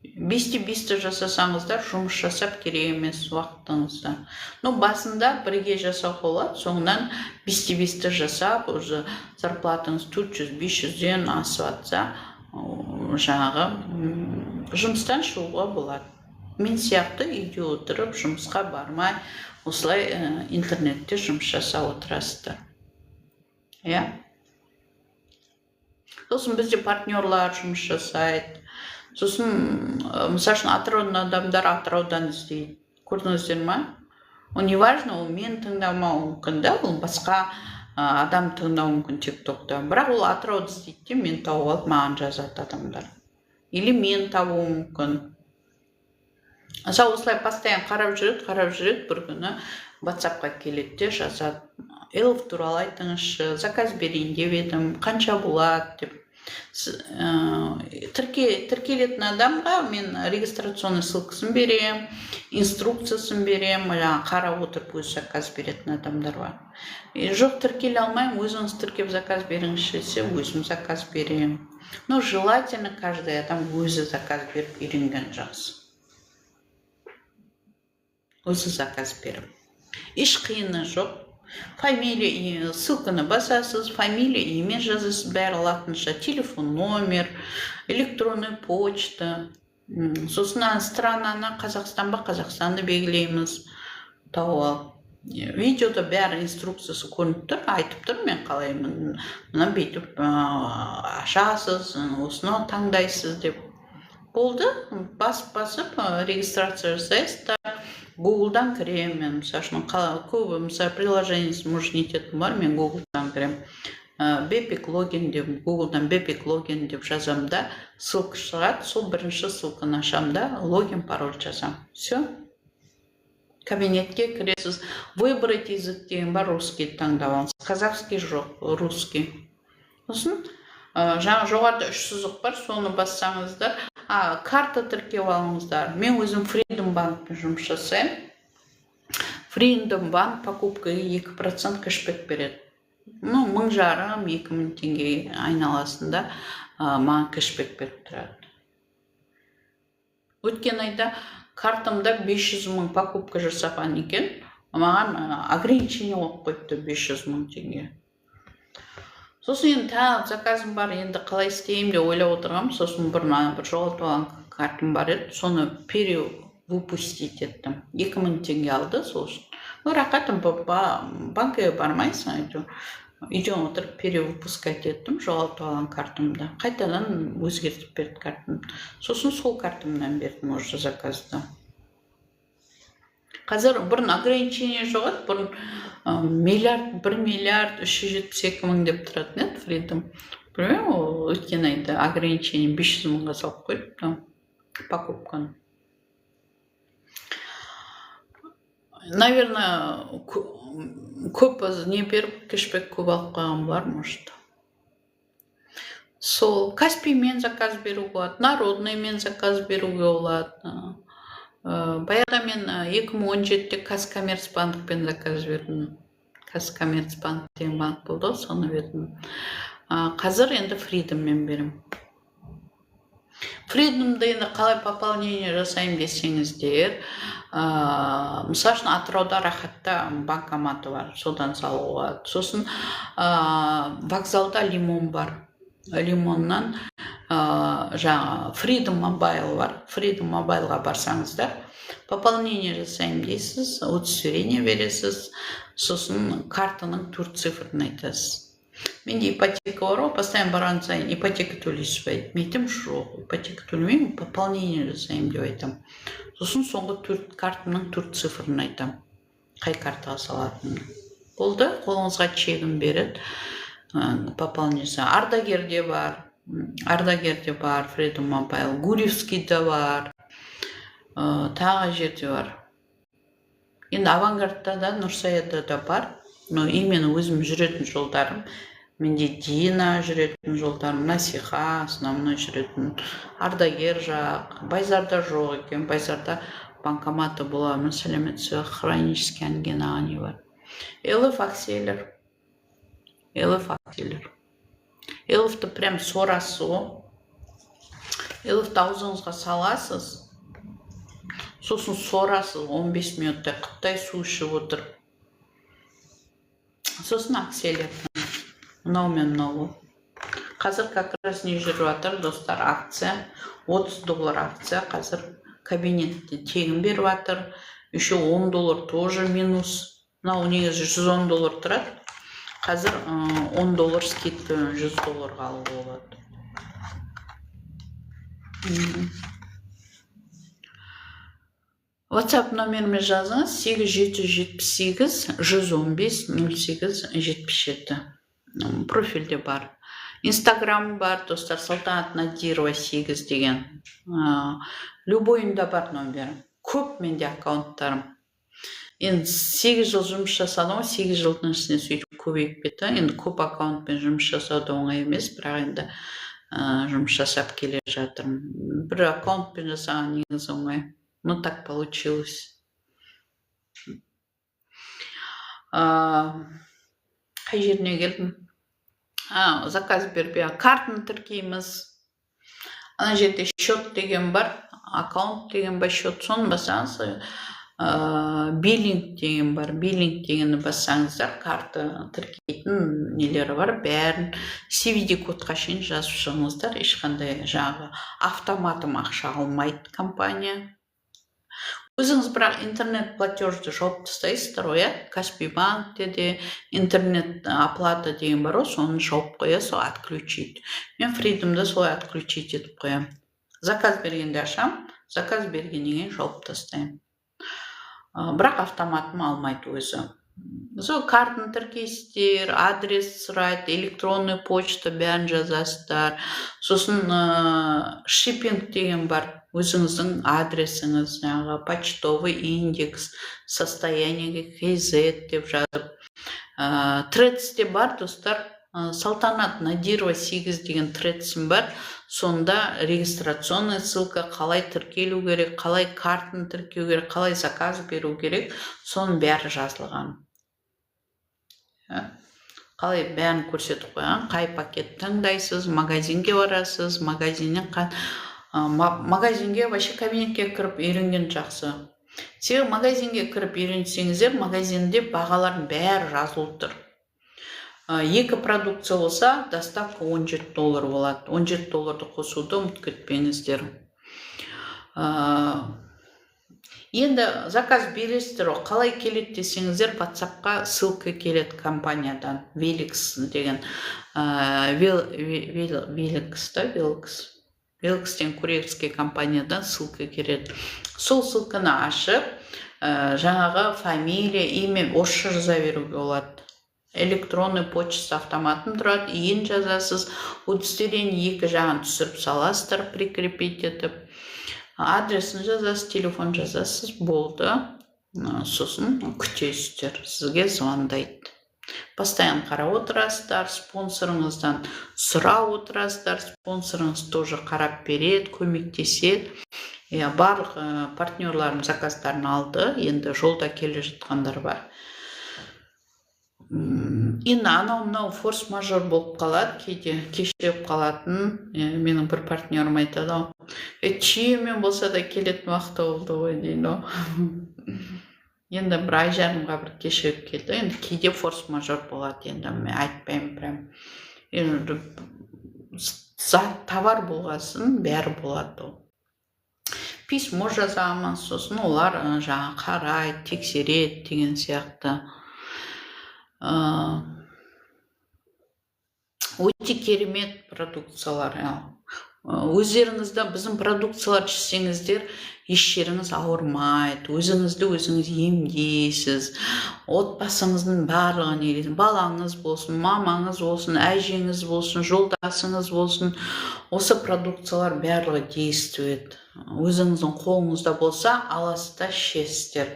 5-5 жасасаңыздар, жұмыс жасап керек емес уақытыңызда. Басында бірге жасау болады, соңынан 5-5 жасап, уже зарплатыңыз 400-500-ден асып атса, жаңағы жұмыстан шығуға болады. Мен сияқты үйде отырып, жұмысқа бармай, осылай интернетте жұмыс жасап отырасыздар. Сосын бізде партнерлар жұмыс жасайды. Сосын, мысалы үшін Атыраудан адамдар Атыраудан іздейді. Көрдіңіздер ма? Не важно, ол мен тыңдамау мүмкін, да? Ол басқа адам тыңдау мүмкін тиктокта. Бірақ ол Атырауды іздейді, мен тауып алып, маған жазады адамдар. Или мен табу мүмкін. Мысалы, осылай постоянно қарап жүреді, бір күні WhatsApp-қа келеді де жазады. Элов туралы айтыңызшы, заказ берейін деп едім, қанша болады деп. Тіркелетін адамға мен регистрационный ссылкасын берем, инструкциясын берем, қарап отырып өз заказ беретін адамдар бар. Жоқ, тіркеле алмайым, өзіңіз тіркеп заказ беріңізші десе, өзім заказ берем. Но желательно каждый адам өзі заказ беріп үйренген жақсы. Өзі заказ беріп. Еш қиыны жоқ. Фамилия, ссылканы басасыз, фамилия, имя жазасыз, бәрі латынша, телефон, номер, электронный почта. Сосын странаны Қазақстан ба, Қазақстанды белгілейміз. Видеода бәрі инструкциясы көрініп тұр, айтып тұр, мен қалаймын. Мұны бүйтіп ашасыз, осыны таңдайсыз деп. Болды, басып регистрация жасайсыз. Google'дан кіремін, мысалы, көбі, мысалы, приложениесі может нететін бар, мен Google'дан кірем. Бепик логин деп, Google'дан бепик логин деп жазам да, ссылка шығады, сол бірінші ссылканы ашам да, логин, пароль жазам. Все. Кабинетке кіресіз. Выбрать язык деген бар, русский таңдап алыңыз. Қазақский жоқ, русский. Сосын, жаңа жоғарыда 3 сызық бар, соны бассаңыздар. Карта тіркеп алыңыздар. Мен өзім Freedom банкпен жұмыс жасаймын. Freedom банк покупкаға 2% кэшбэк береді. 1500-2000 теңге айналасында маған кэшбэк беріп тұрады. Өткен айда картамда 500 мың покупка жасаған екен, маған ограничение қойып қойыпты 500 мың теңге. Сосын енді тағы заказым бар, енді қалай істеймін деп ойлап отырғам. Сосын бір жоғалтып алған картам бар еді, соны перевыпустить еттім. 2000 теңге алды, сол үшін. Рақатым, банкіге бармайсың, үйден отырып перевыпускать еттім, жоғалтып алған картамды. Қайтадан өзгертіп берді картамды. Сосын сол картамнан бердім уже заказды. Қазір бұрын ограничение жоғат, бұрын 1 миллиард 372 мың деп тұратын еді Freedom. Білмейм, өткен айда ограничение 500 мыңға салып қойыпты покупканы. Наверное, көп не беріп, кэшбэк көп алып қойған бар, может. Сол Каспиймен заказ беруге болады, Народныймен заказ беруге болады. Баяғыда мен 2017-те Казкоммерцбанкпен заказ бердім. Казкоммерцбанк деген банк болды, соны бердім. Қазір енді Freedomмен берем. Freedom'да енді қалай пополнение жасаймын десеңіздер, мысалы үшін Атырауда Рахатта банкоматы бар, содан салуға. Сосын вокзалда Лимон бар. Лимоннан жаңа Freedom Mobile бар. Freedom Mobileға барсаңыздар, пополнение жасаймын дейсіз, удостоверение бересіз, сосын картаның 4 цифрын айтасыз. Менде ипотека бар ғой, постоянно барған сайын ипотека төлейсіз ба дейді. Мен айтамын, жоқ, ипотека төлемеймін, пополнение жасаймын деп айтамын. Сосын соңғы картаның 4 цифрын айтамын, қай картаға салатынын. Болды, қолыңызға чегін береді, пополнение. Ардагерде бар, Freedom Mobile, Гурьевскийде бар, тағы жерде бар. Енді Авангардта да, Нұрсаяда да бар, но именно өзім жүретін жолдарым, менде Дина жүретін жолдарым, Насиха основной жүретін, Ардагер жақ, Байзарда жоқ екен, Байзарда банкоматы бола, сәлеметсіз, хронический ангина не бар. ЛФ акселер. ЛФті прям сорасы о. ЛФті аузыңызға саласыз, сосын сорасыз 15 минутта қыттай су ішіп отыр. Сосын акселер. Мынау мен мынау. Қазір как раз не жүріп жатыр, достар, акция. $30 акция. Қазір кабинетте тегін беріп жатыр. Еще $10 тоже минус. Мынау негізі $110 тұрады. Қазір $10 скидка $100 алуға болады. WhatsApp номеріме жазыңыз 8778-115-08-77. Профильде бар. Инстаграм бар, достар, Салтанат Надирова 8 деген. Любойында бар номерім. Көп менде аккаунттарым. Енді 8 жыл жұмыс жасадым, 8 жылдың ішіне сөйтіп көбейіп кетті. Енді көп аккаунтпен жұмыс жасауды оңай емес, бірақ енді жұмыс жасап келе жатырмын. Бір аккаунтпен жасаған негізі оңай. Ну, так получилось. Қай жеріне келдім? Заказ бербей, картаны тіркейміз. Ана жерде счет деген бар, аккаунт деген бар, счет. Соны басаңыз, биллинг деген бар. Биллинг дегенді басаңыздар, карта тіркейтін нелері бар. Бәрін CVD кодқа шейін жазып шығыңыздар. Ешқандай жағы автоматым ақша алмайды компания. Өзіңіз бірақ интернет платежды жауып тастайсыздар ғой, Каспий банкте де интернет оплата деген бар, соны жауып қоясыз, отключить. Мен Freedom'да солай отключить етіп қоямын. Заказ бергенде ашам, заказ бергеннен жауып тастаймын. Бірақ автоматым алмайды өзі. Сол картаны тіркейсіздер, адрес сұрайды, электронный почта бәрін жазасыздар. Сосын шиппинг деген бар. Өзіңіздің адресіңіз, почтовый индекс, состояние KZ деп жазып. Тредсте бар, достар. Салтанат Надирова 8 деген тредсім бар. Сонда регистрационный ссылка, қалай тіркелу керек, қалай картаны тіркеу керек, қалай заказ беру керек, соның бәрі жазылған. Қалай бәрін көрсетіп қойған, қай пакет таңдайсыз, магазинге барасыз, магазинге, вообще кабинетке кіріп үйренген жақсы. Себебі магазинге кіріп үйренсеңіздер, магазинде бағалардың бәрі жазылып тұр. Екі продукция болса, доставка $17 болады. $17 қосуды ұмытып кетпеңіздер. Енді заказ бересіздер, қалай келеді десеңіздер, WhatsAppқа ссылка келеді компаниядан. Великс деген. Великстен курьерский компаниядан ссылка келеді. Сол ссылканы ашып, жаңағы фамилия, имя, орысша жаза беруге болады. Электронный почта автоматын тұрады, ең жазасыз, удостоверение екі жағын түсіріп саласыздар, прикрепить етіп. Адресін жазасыз, телефон жазасыз, болды. Сосын күтесіздер, сізге звондайды. Постоянно қарап отырасыздар, спонсорыңыздан сұрап отырасыздар, спонсорыңыз тоже қарап береді, көмектеседі. Барлық партнерларым заказдарын алды, енді жолда келе жатқандар бар. енді анау мынау форс-мажор болып қалады, кейде кешігіп қалатын. Менің бір партнерім айтады, чиімен болса да келетін уақыты болды ғой дейді. Енді бір ай жарымға бір кешігіп келді. Енді кейде форс-мажор болады, енді мен айтпаймын прям. Енді зат товар болғасын, бәрі болады. Письмо жазамыз, сосын олар жаңа қарайды, тексереді деген сияқты. Өте керемет продукциялар. Өздеріңізді біздің продукциялар ішсеңіздер, еш жеріңіз ауырмайды, өзіңізді өзіңіз емдейсіз, отбасыңыздың барлығын елейсіз, балаңыз болсын, мамаңыз болсын, әжеңіз болсын, жолдасыңыз болсын, осы продукциялар барлығы действует. Өзіңіздің қолыңызда болса, аласызда ішесіздер.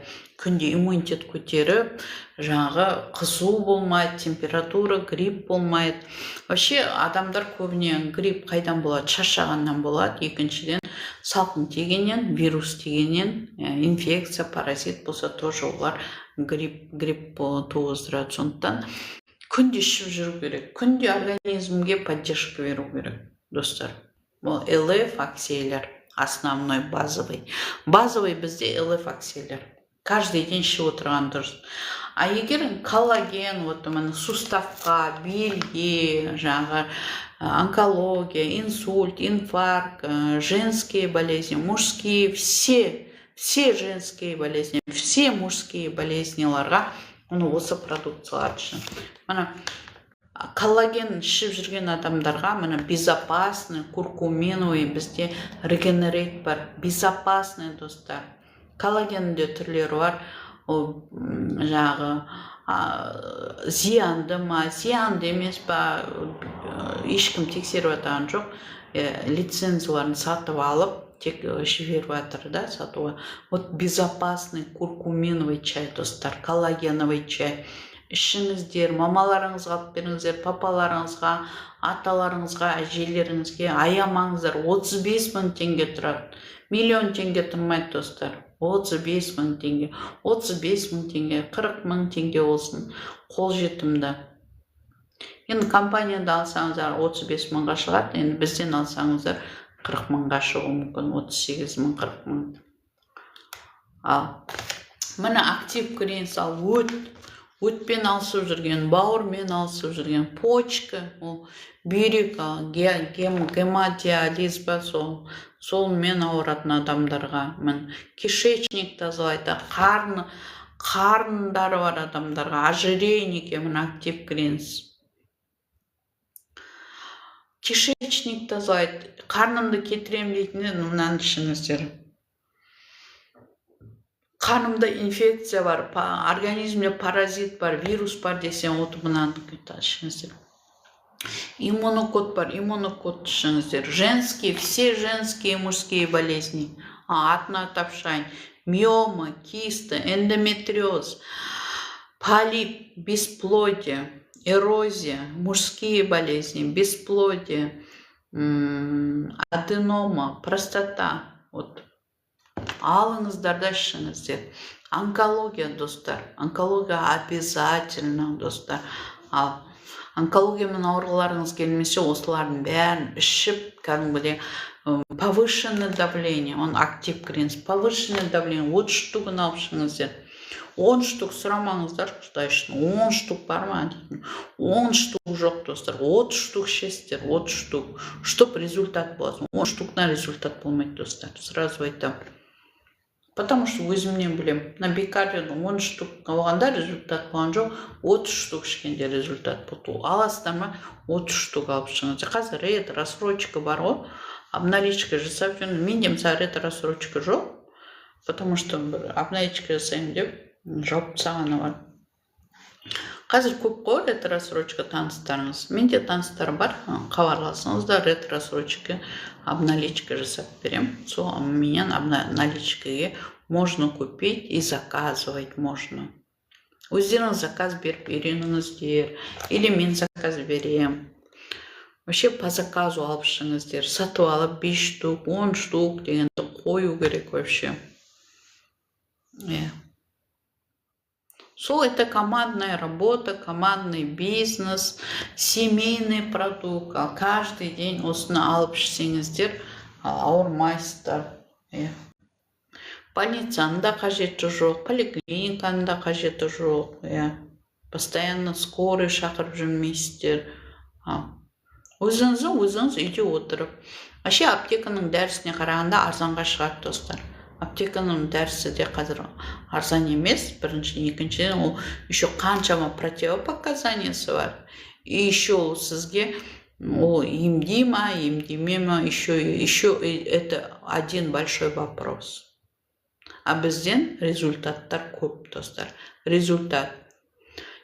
Күнде иммунитет көтеріп, жаңағы қызу болмайды, температура, грипп болмайды. Вообще адамдар көбіне грипп қайдан болады? Шаршағаннан болады. Екіншіден салқын тигеннен, вирус тигеннен, инфекция, паразит болса тоже олар грипп туғыздырады. Сондықтан күнде ішіп жүру керек. Күнде организмге поддержка беру керек, достар. Бұл ЛФ акселер, основной базовый. Базовый бізде ЛФ акселер. Каждый день ішіп отырған дұрыс. А егер коллаген, вот суставқа, белге, жаңағы онкология, инсульт, инфаркт, женские болезни, мужские, все женские болезни, все мужские болезниларға осы продукциялар үшін. Коллаген ішіп жүрген адамдарға безопасный, куркуминовый, бізде регенерейт бар, безопасный, достар. Коллагенде түрлері бар, жаңағы зиянды ма, зиянды емес па, ешкім тексеріп атаған жоқ, лицензияларын сатып алып, тек жіберіп жатыр да, сатуға. Вот безопасный куркуминовый чай, достар, коллагеновый чай. Ішіңіздер, мамаларыңызға алып беріңіздер, папаларыңызға, аталарыңызға, әжелеріңізге аямаңыздар. 35 мың теңге тұрады. Миллион теңге тұрмайды, достар. 35 мың теңге, 35 мың теңге, 40 мың теңге болсын, қол жетімді. Енді компанияда алсаңыздар 35 мыңға шығады, енді бізден алсаңыздар 40 мыңға шығуы мүмкін, 38 мың, 40 мың. Ал міне актив кренс, ал өтпен алысып жүрген, бауырмен алысып жүрген, почка, бүйрек, гемодиализ ба, солмен ауыратын адамдарға, кишечник тазалайды, қарындары бар адамдарға, ожирениеге актив кренс. Кишечник тазалайды, қарнымды кетірем дейтіндер, мынаны ішіңіздер. Қанымда инфекция бар, организмде паразит бар, вирус бар десең, мынаны ішіңіздер. Иммунокод бар, иммунокод ішіңіздер. Женские, все женские мужские болезни. Атына тапшайын. Миома, киста, эндометриоз, полип, бесплодие, эрозия, мужские болезни, бесплодие, аденома, простата. Алыңыздарда ішіңіздер. Онкология, достар. Онкология обязательно, достар. Ал онкологиямен ауырғыларыңыз келмесе, осылардың бәрін ішіп, кәдімгідей повышенное давление, он актив кренс, повышенное давление, 30 штугын алып ішіңіздер. 10 штук сұрамаңыздар, құдай үшін. 10 штук бар ма? 10 штук жоқ, достар. 30 штук ішесіздер, 30 штук. Чтоб результат болсын. 10 штуктан результат болмайды, достар. Сразу айтам. Потому что өзімнен білем. На бикардион 10 штук алғанда результат болған жоқ, 30 штук ішкенде результат болды. Аласыздар ма? 30 штук алып шығыңыздар. Қазір ретро-рассрочка бар ғой. Обналичка жасап жүрмін. Менде мысалы ретро-рассрочка жоқ. Потому что обналичка жасаймын деп жауып тастағаны бар. Қазір көп қой ретро-рассрочка таныстарыңыз. Менде таныстар бар, хабарласыңыздар, ретро-рассрочка обналичка жасап берем. Сол менен обналичкаге можно купить и заказывать можно. Өздеріңіз заказ беріп үйреніңіздер, или мен заказ берем. Вообще по заказу алып шығыңыздер, сатып алып 5 штук, 10 штук дегенді қою керек вообще. Сол это командная работа, командный бизнес, семейный продукт. Каждый день осыны алып ішсеңіздер, ауырмайсыздар. Больницаның да қажеті жоқ, поликлиниканың да қажеті жоқ. Постоянно скорый шақырып жүрмейсіздер. Өзіңіз үйде отырып. Вообще аптеканың дәрісіне қарағанда арзанға шығады, достар. Аптеканың дәрісі де қазір арзан емес. Бірінші, екіншіден ол еще қаншама противопоказаниясы бар. И еще ол сізге ол емдей ма, емдемей ма, еще это один большой вопрос. А бізден результаттар көп, достар. Результат.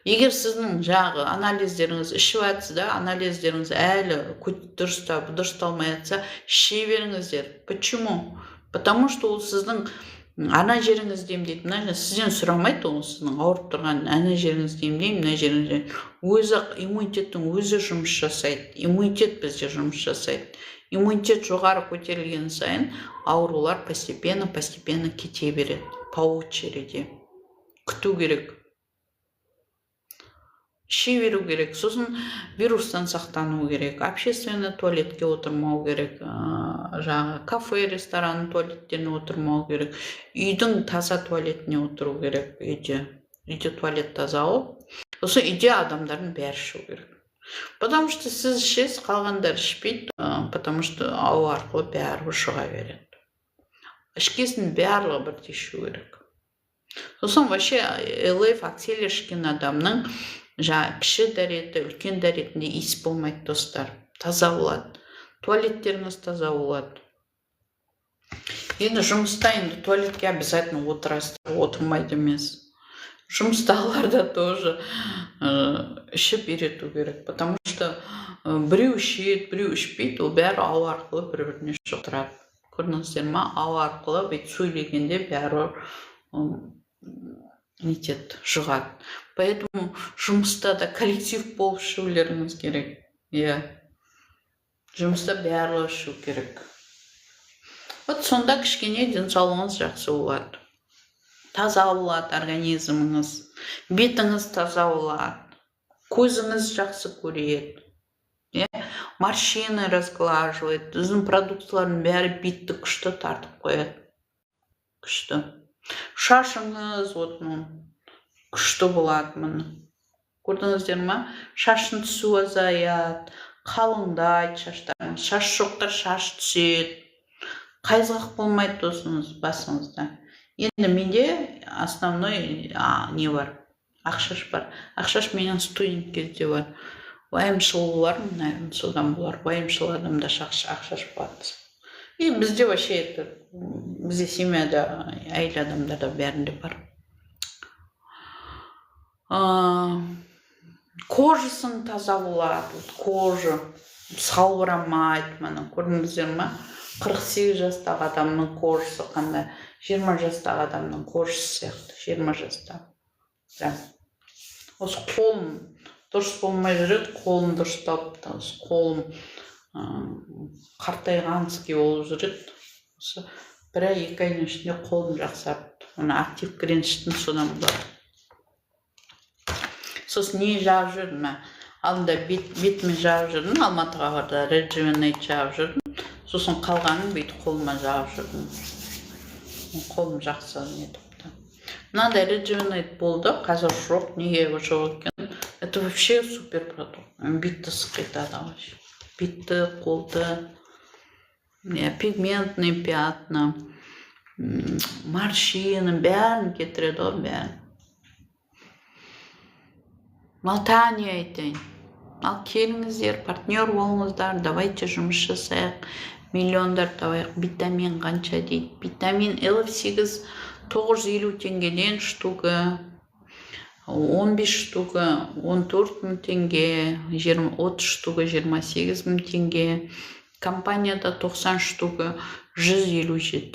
Егер сіздің жағы анализдеріңіз ішіп жатса да, анализдеріңіз әлі дұрысталмай жатса, іше беріңіздер. Почему? Потому что ол сіздің ана жеріңізді емдейді. Сізден сұрамайды, ол сіздің ауырып тұрған ана жеріңізді емдейді, мына жеріңізді. Өзі иммунитеттің өзі жұмыс жасайды. Иммунитет бізде жұмыс жасайды. Иммунитет жоғары көтерілген сайын аурулар постепенно кете береді. По очереди. Күту керек. Іше беру керек. Сосын вирустан сақтану керек. Общественный туалетке отырмау керек. Кафе, ресторан туалеттеріне отырмау керек. Үйдің таза туалетіне отыру керек. Үйде туалет таза болып. Сосын үйде адамдардың бәрі ішу керек. Потому что сіз ішесіз, қалғандар ішпейді. Потому что ауа арқылы бәрі шыға береді. Ішкесін барлығы бірдей ішу керек. Сосын вообще LF акселер ішкен адамның кіші дәреті, үлкен дәретінде иіс болмайды, достар. Таза болады. Туалеттеріңіз таза болады. Енді жұмыста туалетке обязательно отырасыздар, отырмайды емес. Жұмыстағыларда тоже ішіп үйрету керек. Потому что біреу ішеді, біреу ішпейді, ол бәрі ауа арқылы бір-біріне жұқтырады. Көрдіңіздер ма? Ауа арқылы бүйтіп сөйлегенде бәрі нетеді, жұғады. Поэтому жұмыста да коллектив болып ішулеріңіз керек. Жұмыста бәрі ішу керек. Вот сонда кішкене денсаулығыңыз жақсы болады. Таза болады организміңіз, бетіңіз таза болады, көзіңіз жақсы көреді. Морщины разглаживает, біздің продуктылардың бәрі бетті күшті тартып қояды. Күшті. Шашыңыз күшті болады мұны. Көрдіңіздер ма? Шаштың түсі азаяды, қалыңдайды шаштарыңыз. Шаш жоқтар шаш түседі. Қайызғақ болмайды досыңыз басыңызда. Енді менде основной не бар? Ақшаш бар. Ақшаш менің студент кезде бар. Уайымшыл бар, содан болар. Уайымшыл адамда ақшаш болады. И бізде вообще это, бізде семьяда, әйел адамдарда бәрінде бар. Кожасын таза болады, кожа салбырамайды, мана көрдіңіздер ма? 48 жастағы адамның кожасы қандай, 20 жастағы адамның кожасы сияқты, 20 жастағы. Осы қолым дұрыс болмай жүреді, қолым дұрыстап, қолым қартайғанский болып жүреді. Осы бір-екі айдың ішінде қолым жақсарып, оны актив кренштің содан болады. Сосын не жағып жүрдім? Алдында бетіме жағып жүрдім, Алматыға барда Rejuvenate жағып жүрдім. Сосын қалғанын бүйтіп қолыма жағып жүрдім. Қолым жақсы нетіпті. Мынандай Rejuvenate болды, қазір жоқ, неге жоқ екен? Это вообще супер продукт. Бетті сықитады вообще. Бетті, қолды, пигментные пятна, морщины, бәрін кетіреді ғой, бәрін. Тания айтайын. Ал келіңіздер, партнер болыңыздар, давайте жұмыс жасайық. Миллиондар давайық. Витамин қанша дейді? Витамин L8 950 теңгеден штугы, 15 штугы 14 мың теңге, 30 штугы 28 мың теңге. Компанияда 90 штугы 157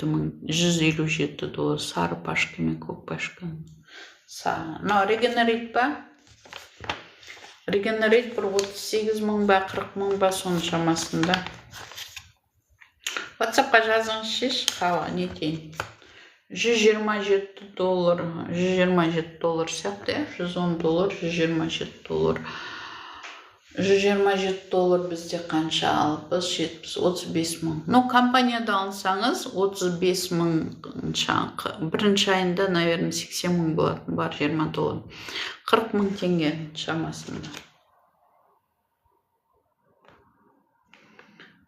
доллар. Сары пашка мен көк пашка. Но Regenerate ба? Regenerate бір 38 мың ба, 40 мың ба, соның шамасында. WhatsAppқа жазыңыз шеш, қала, не дейін. $127, $127 сияқты, иә, $110, $127. $127 бізде қанша? 60, 70, 35 мың. Ну, компанияда алсаңыз 35 мың, бірінші айында, наверное, 80 мың болатын бар, $20. 40 мың теңге шамасында.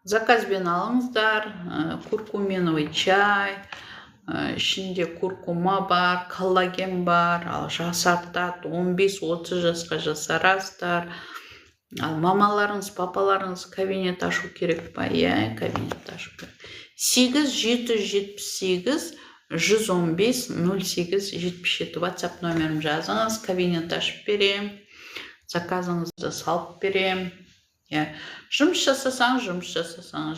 Заказбен алыңыздар, куркуминовый чай, ішінде куркума бар, коллаген бар, жасартады, 15-30 жасқа жасарасыздар. Ал мамаларыңыз, папаларыңыз кабинет ашу керек па? Иә, кабинет ашу керек. 8-778 115 08 77 WhatsApp номерім жазыңыз, кабинет ашып берем, заказыңызды салып берем. Жұмыс жасасаңыз,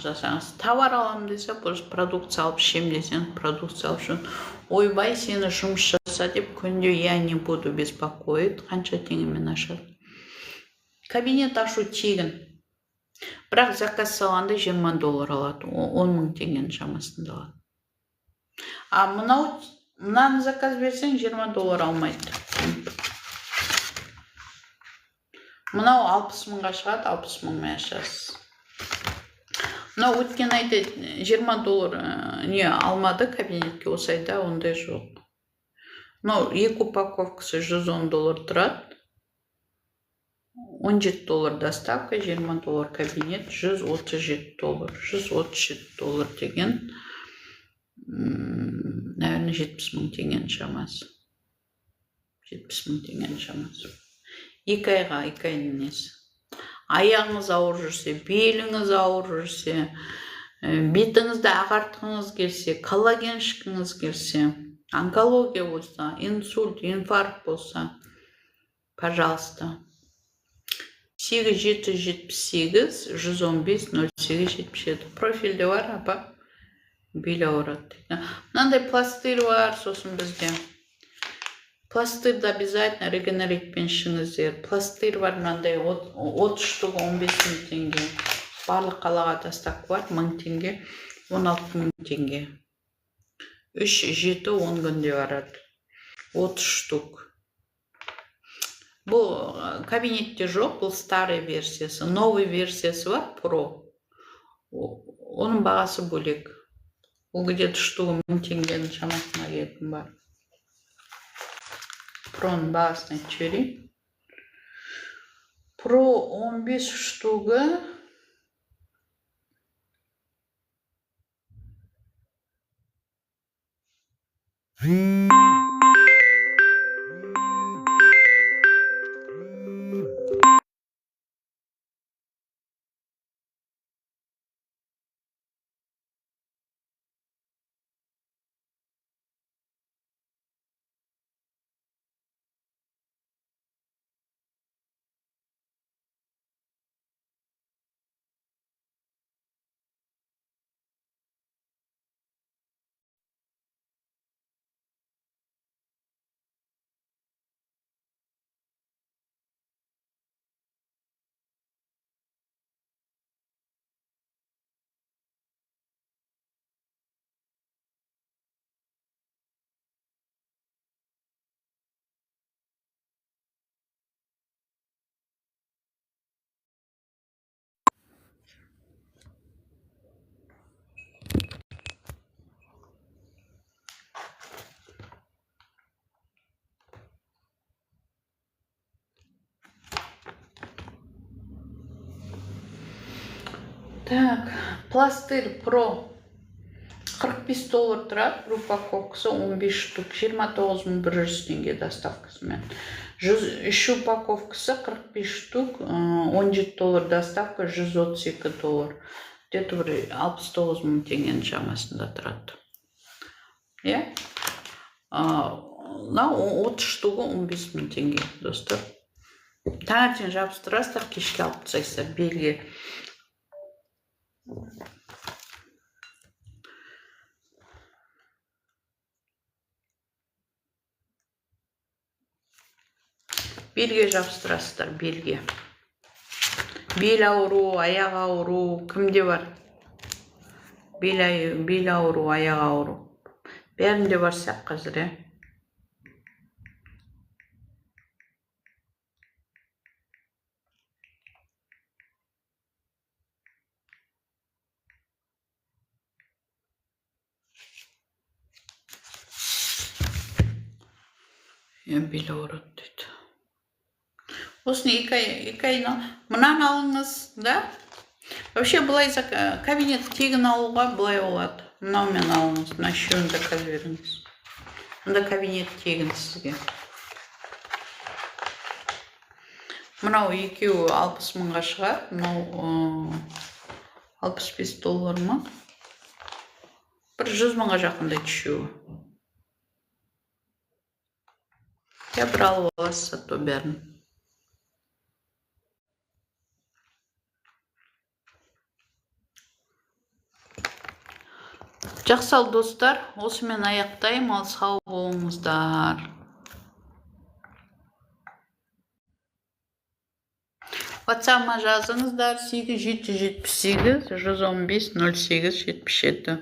жасаңыз. Товар алам десе, продукция алып ішем десең, продукция алып ішем. Ойбай, сені жұмыс жаса деп күнде я не буду беспокоить, қанша теңгемен ашады. Кабинет ашу тегін. Бірақ заказ салғанда $20 алады, 10 мың теңгенің шамасында алады. А мынаны заказ берсең $20 алмайды. Мынау 60 мыңға шығады, 60 мыңмен ашасыз. Мынау өткен айда $20 не алмады кабинетке, осы айда ондай жоқ. Мынау 2 упаковкасы $110 тұрады. $17 доставка, $20 кабинет, $137. $137 деген, наверное, 70 мың теңгенің шамасы. 70 мың теңгенің шамасы. 2 айға, 2 айдың несі. Аяғыңыз ауыр жүрсе, беліңіз ауыр жүрсе, бетіңізді ағартқыңыз келсе, коллаген ішкіңіз келсе, онкология болса, инсульт, инфаркт болса, пожалуйста. 8-778 115 08 77. Профильде бар, апа? Бел ауырады. Мынандай пластырь бар, сосын бізде. Пластырьды обязательно регенеритпен ішіңіздер. Пластырь бар, мынандай 30 штуғы 15 мың теңге. Барлық қалаға доставка бар, 1000 теңге, 16 мың теңге. 3-7-10 күнде барады. 30 штук. Бұл кабинетте жоқ, бұл старый версиясы. Новый версиясы бар, Pro. Оның бағасы бөлек. Ол где-то штуғы 1000 теңгенің шамасына келетін бар. Pro'ның бағасын айтып жіберейін. Pro 15 штуғы Так, пластырь Pro $45 тұрады, бір упаковкасы 15 штук, 29.100 теңге доставкасымен. 3 упаковкасы 45 штук, $17 доставка, $132. Где-то бір 69 мың теңгенің шамасында тұрады. Иә? 30 штуғы 15 мың теңге, достар. Таңертең жабыстырасыздар, кешке алып тастайсыздар, белге. Белге жабыстырасыздар, белге. Бел ауру, аяқ ауру, кімде бар? Бел ауру, аяқ ауру. Бәрінде бар сияқты қазір, Бел ауырады дейді. Осыны екі айына мынаны алыңыз, да? Вообще былай кабинет тегін алуға былай болады. Мынаумен алыңыз, мына үшеуін заказ беріңіз. Мұнда кабинет тегін сізге. Мынау екеуі 60 мыңға шығар, мынау 65 доллар ма? Бір 100 мыңға жақындай үшеуі. Бір алып аласыз сату бәрін. Жақсы ал достар, осымен аяқтаймын, ал сау болыңыздар. WhatsApp-ма жазыңыздар 8778 115 08 77.